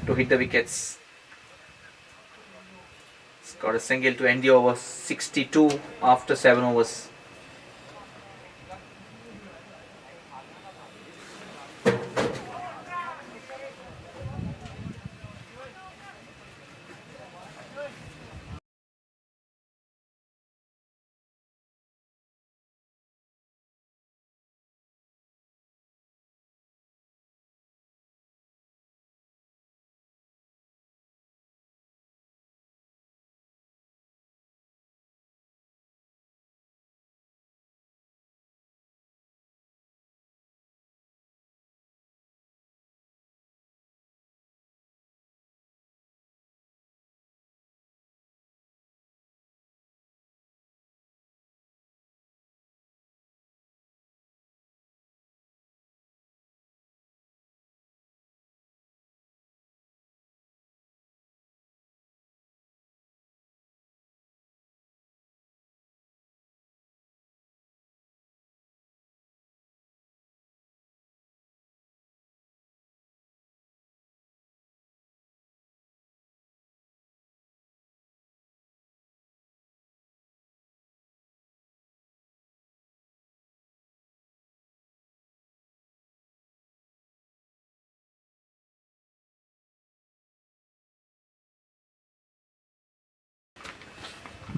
to hit the wickets. He's got a single to end the over. 62 after 7 overs.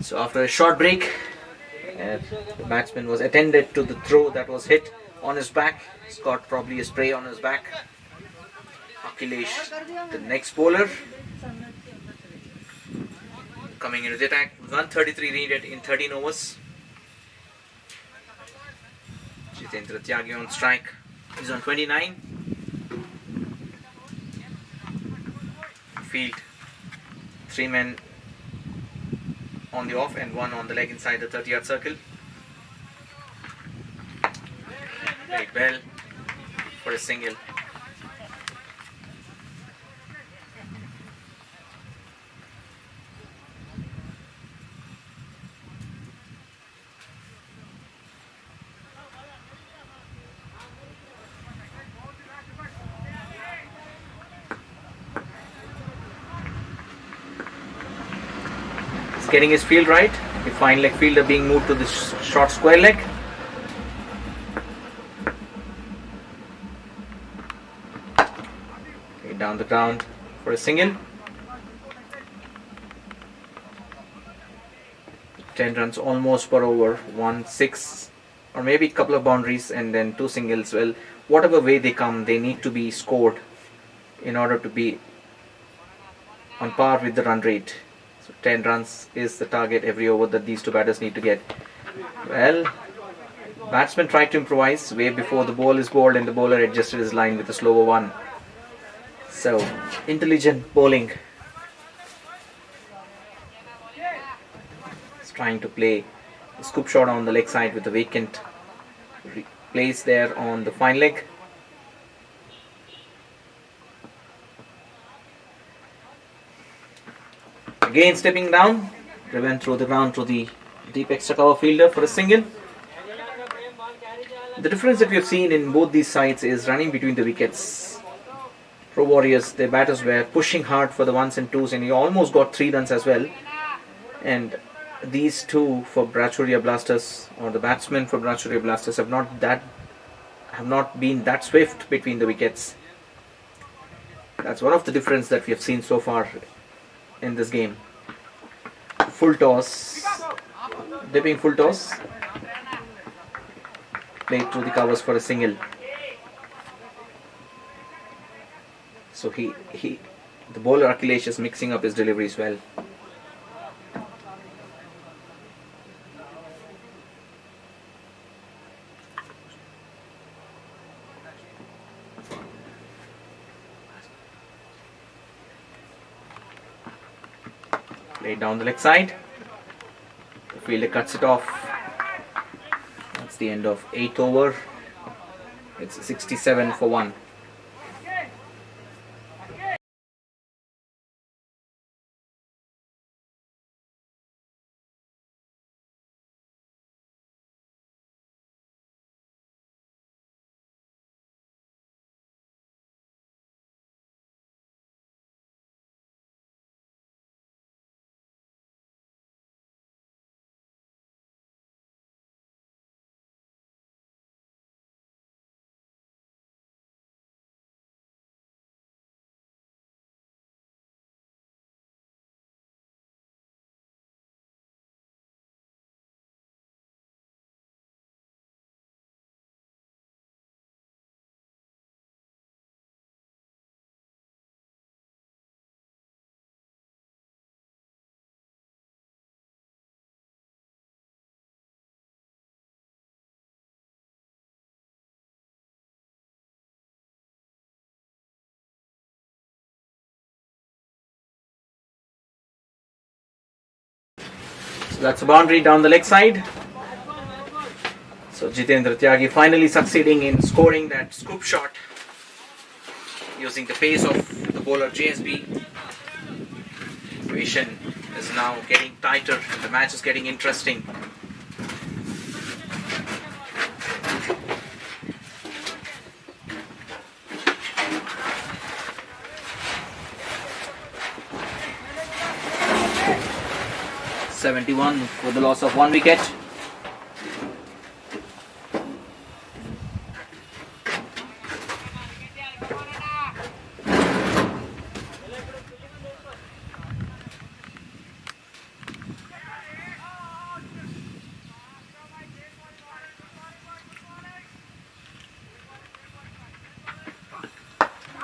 So after a short break, the batsman was attended to the throw that was hit on his back. He's got probably a spray on his back. Akhilesh, the next bowler, coming into the attack. 133 needed in 13 overs. Jitendra Tyagi on strike. He's on 29. Field, 3 men on the off and 1 on the leg inside the 30-yard circle. Played well for a single. Getting his field right. The fine leg fielder being moved to the short square leg. Okay, down the ground for a single. 10 runs almost per over. 1, 6 or maybe a couple of boundaries and then 2 singles. Well, whatever way they come, they need to be scored in order to be on par with the run rate. 10 runs is the target every over that these two batters need to get. Well, batsman tried to improvise way before the ball is bowled and the bowler adjusted his line with a slower one. So, intelligent bowling. He's trying to play a scoop shot on the leg side with a vacant place there on the fine leg. Again stepping down, driven through the ground to the deep extra cover fielder for a single. The difference that we have seen in both these sides is running between the wickets. Pro Warriors, their batters were pushing hard for the 1s and 2s and he almost got 3 runs as well. And these two for BRACHYURA Blasters, or the batsmen for BRACHYURA Blasters, have not been that swift between the wickets. That's one of the difference that we have seen so far in this game. Full toss, dipping full toss, played through the covers for a single. So the bowler Akhilesh is mixing up his deliveries well. Played down the leg side. The fielder cuts it off. That's the end of 8th over. It's 67 for 1. So that's a boundary down the leg side. So Jitendra Tyagi finally succeeding in scoring that scoop shot using the pace of the bowler JSB. Situation is now getting tighter and the match is getting interesting. .71 for the loss of 1 wicket.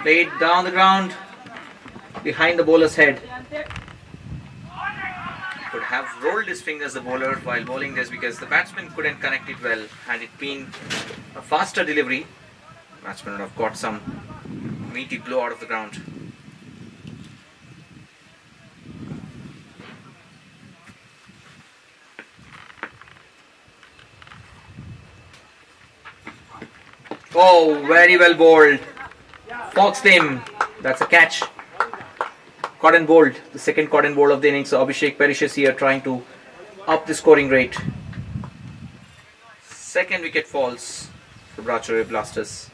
Played down the ground behind the bowler's head. Could have rolled his fingers, the bowler, while bowling this, because the batsman couldn't connect it well. Had it been a faster delivery, the batsman would have got some meaty blow out of the ground. Oh, very well bowled. Foxed him. That's a catch. Caught and bowled. The second caught and bowled of the innings. So Abhishek Parish's here trying to up the scoring rate. Second wicket falls for BRACHYURA Blasters.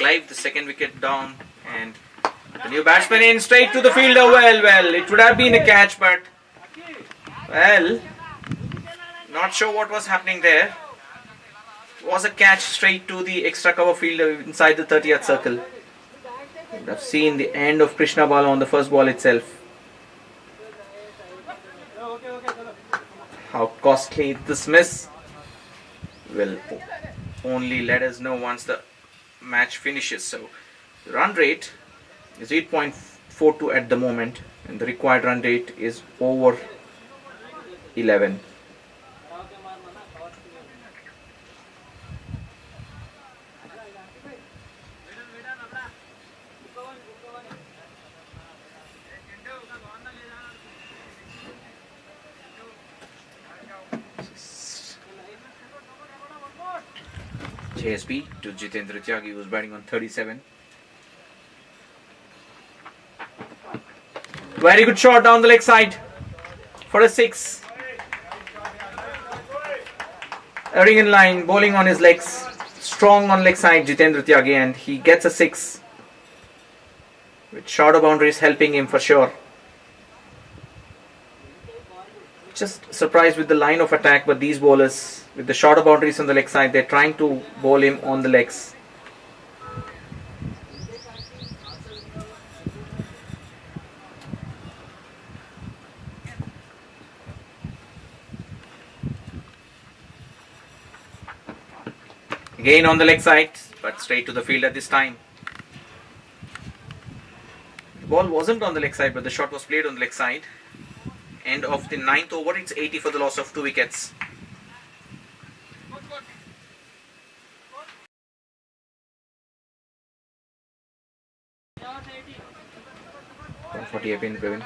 Live, the second wicket down, and the new batsman in straight to the fielder. Well, it would have been a catch, but well, not sure what was happening there. It was a catch straight to the extra cover fielder inside the 30th circle. You would have seen the end of Krishna Bala on the first ball itself. How costly this miss will only let us know once the match finishes. So the run rate is 8.42 at the moment, and the required run rate is over 11. JSB to Jitendra Tyagi, who was batting on 37. Very good shot down the leg side for a 6. Erring in line, bowling on his legs, strong on leg side Jitendra Tyagi, and he gets a 6 with shorter boundaries helping him for sure. Just surprised with the line of attack, but these bowlers with the shorter boundaries on the leg side, they're trying to bowl him on the legs. Again on the leg side, but straight to the field at this time. The ball wasn't on the leg side, but the shot was played on the leg side. End of the 9th over, it's 80 for the loss of 2 wickets. For TAP in Praveen.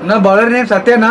నా bowler name సత్యనా.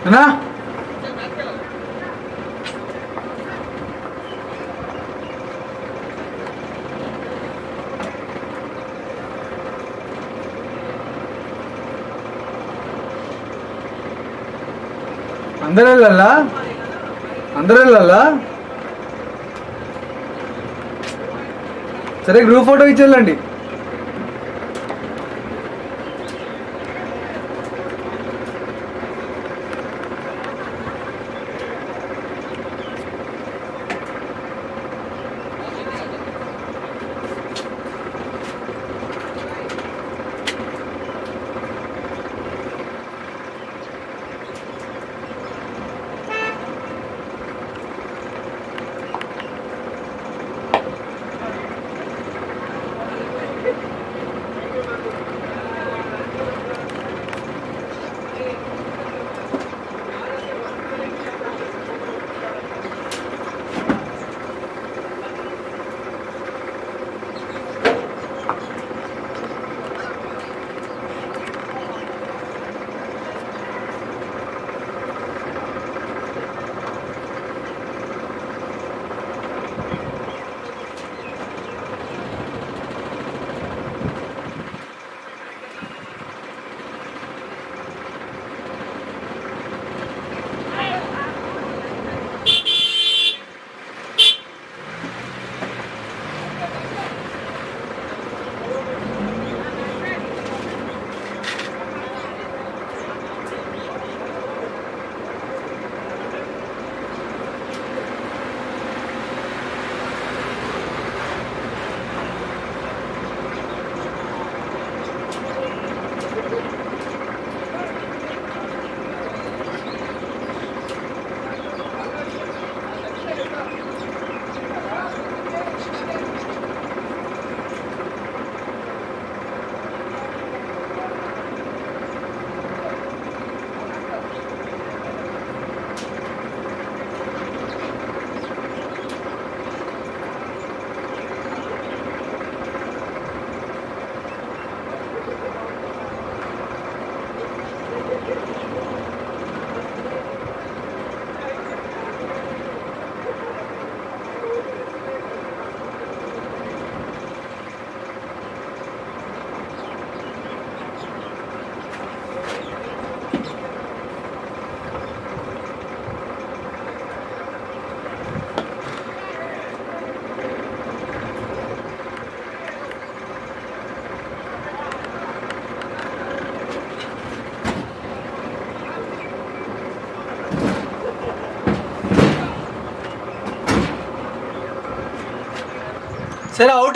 అన్నా అందరూ వెళ్ళాలా సరే group photo ఇచ్చేళ్ళండి. సరే out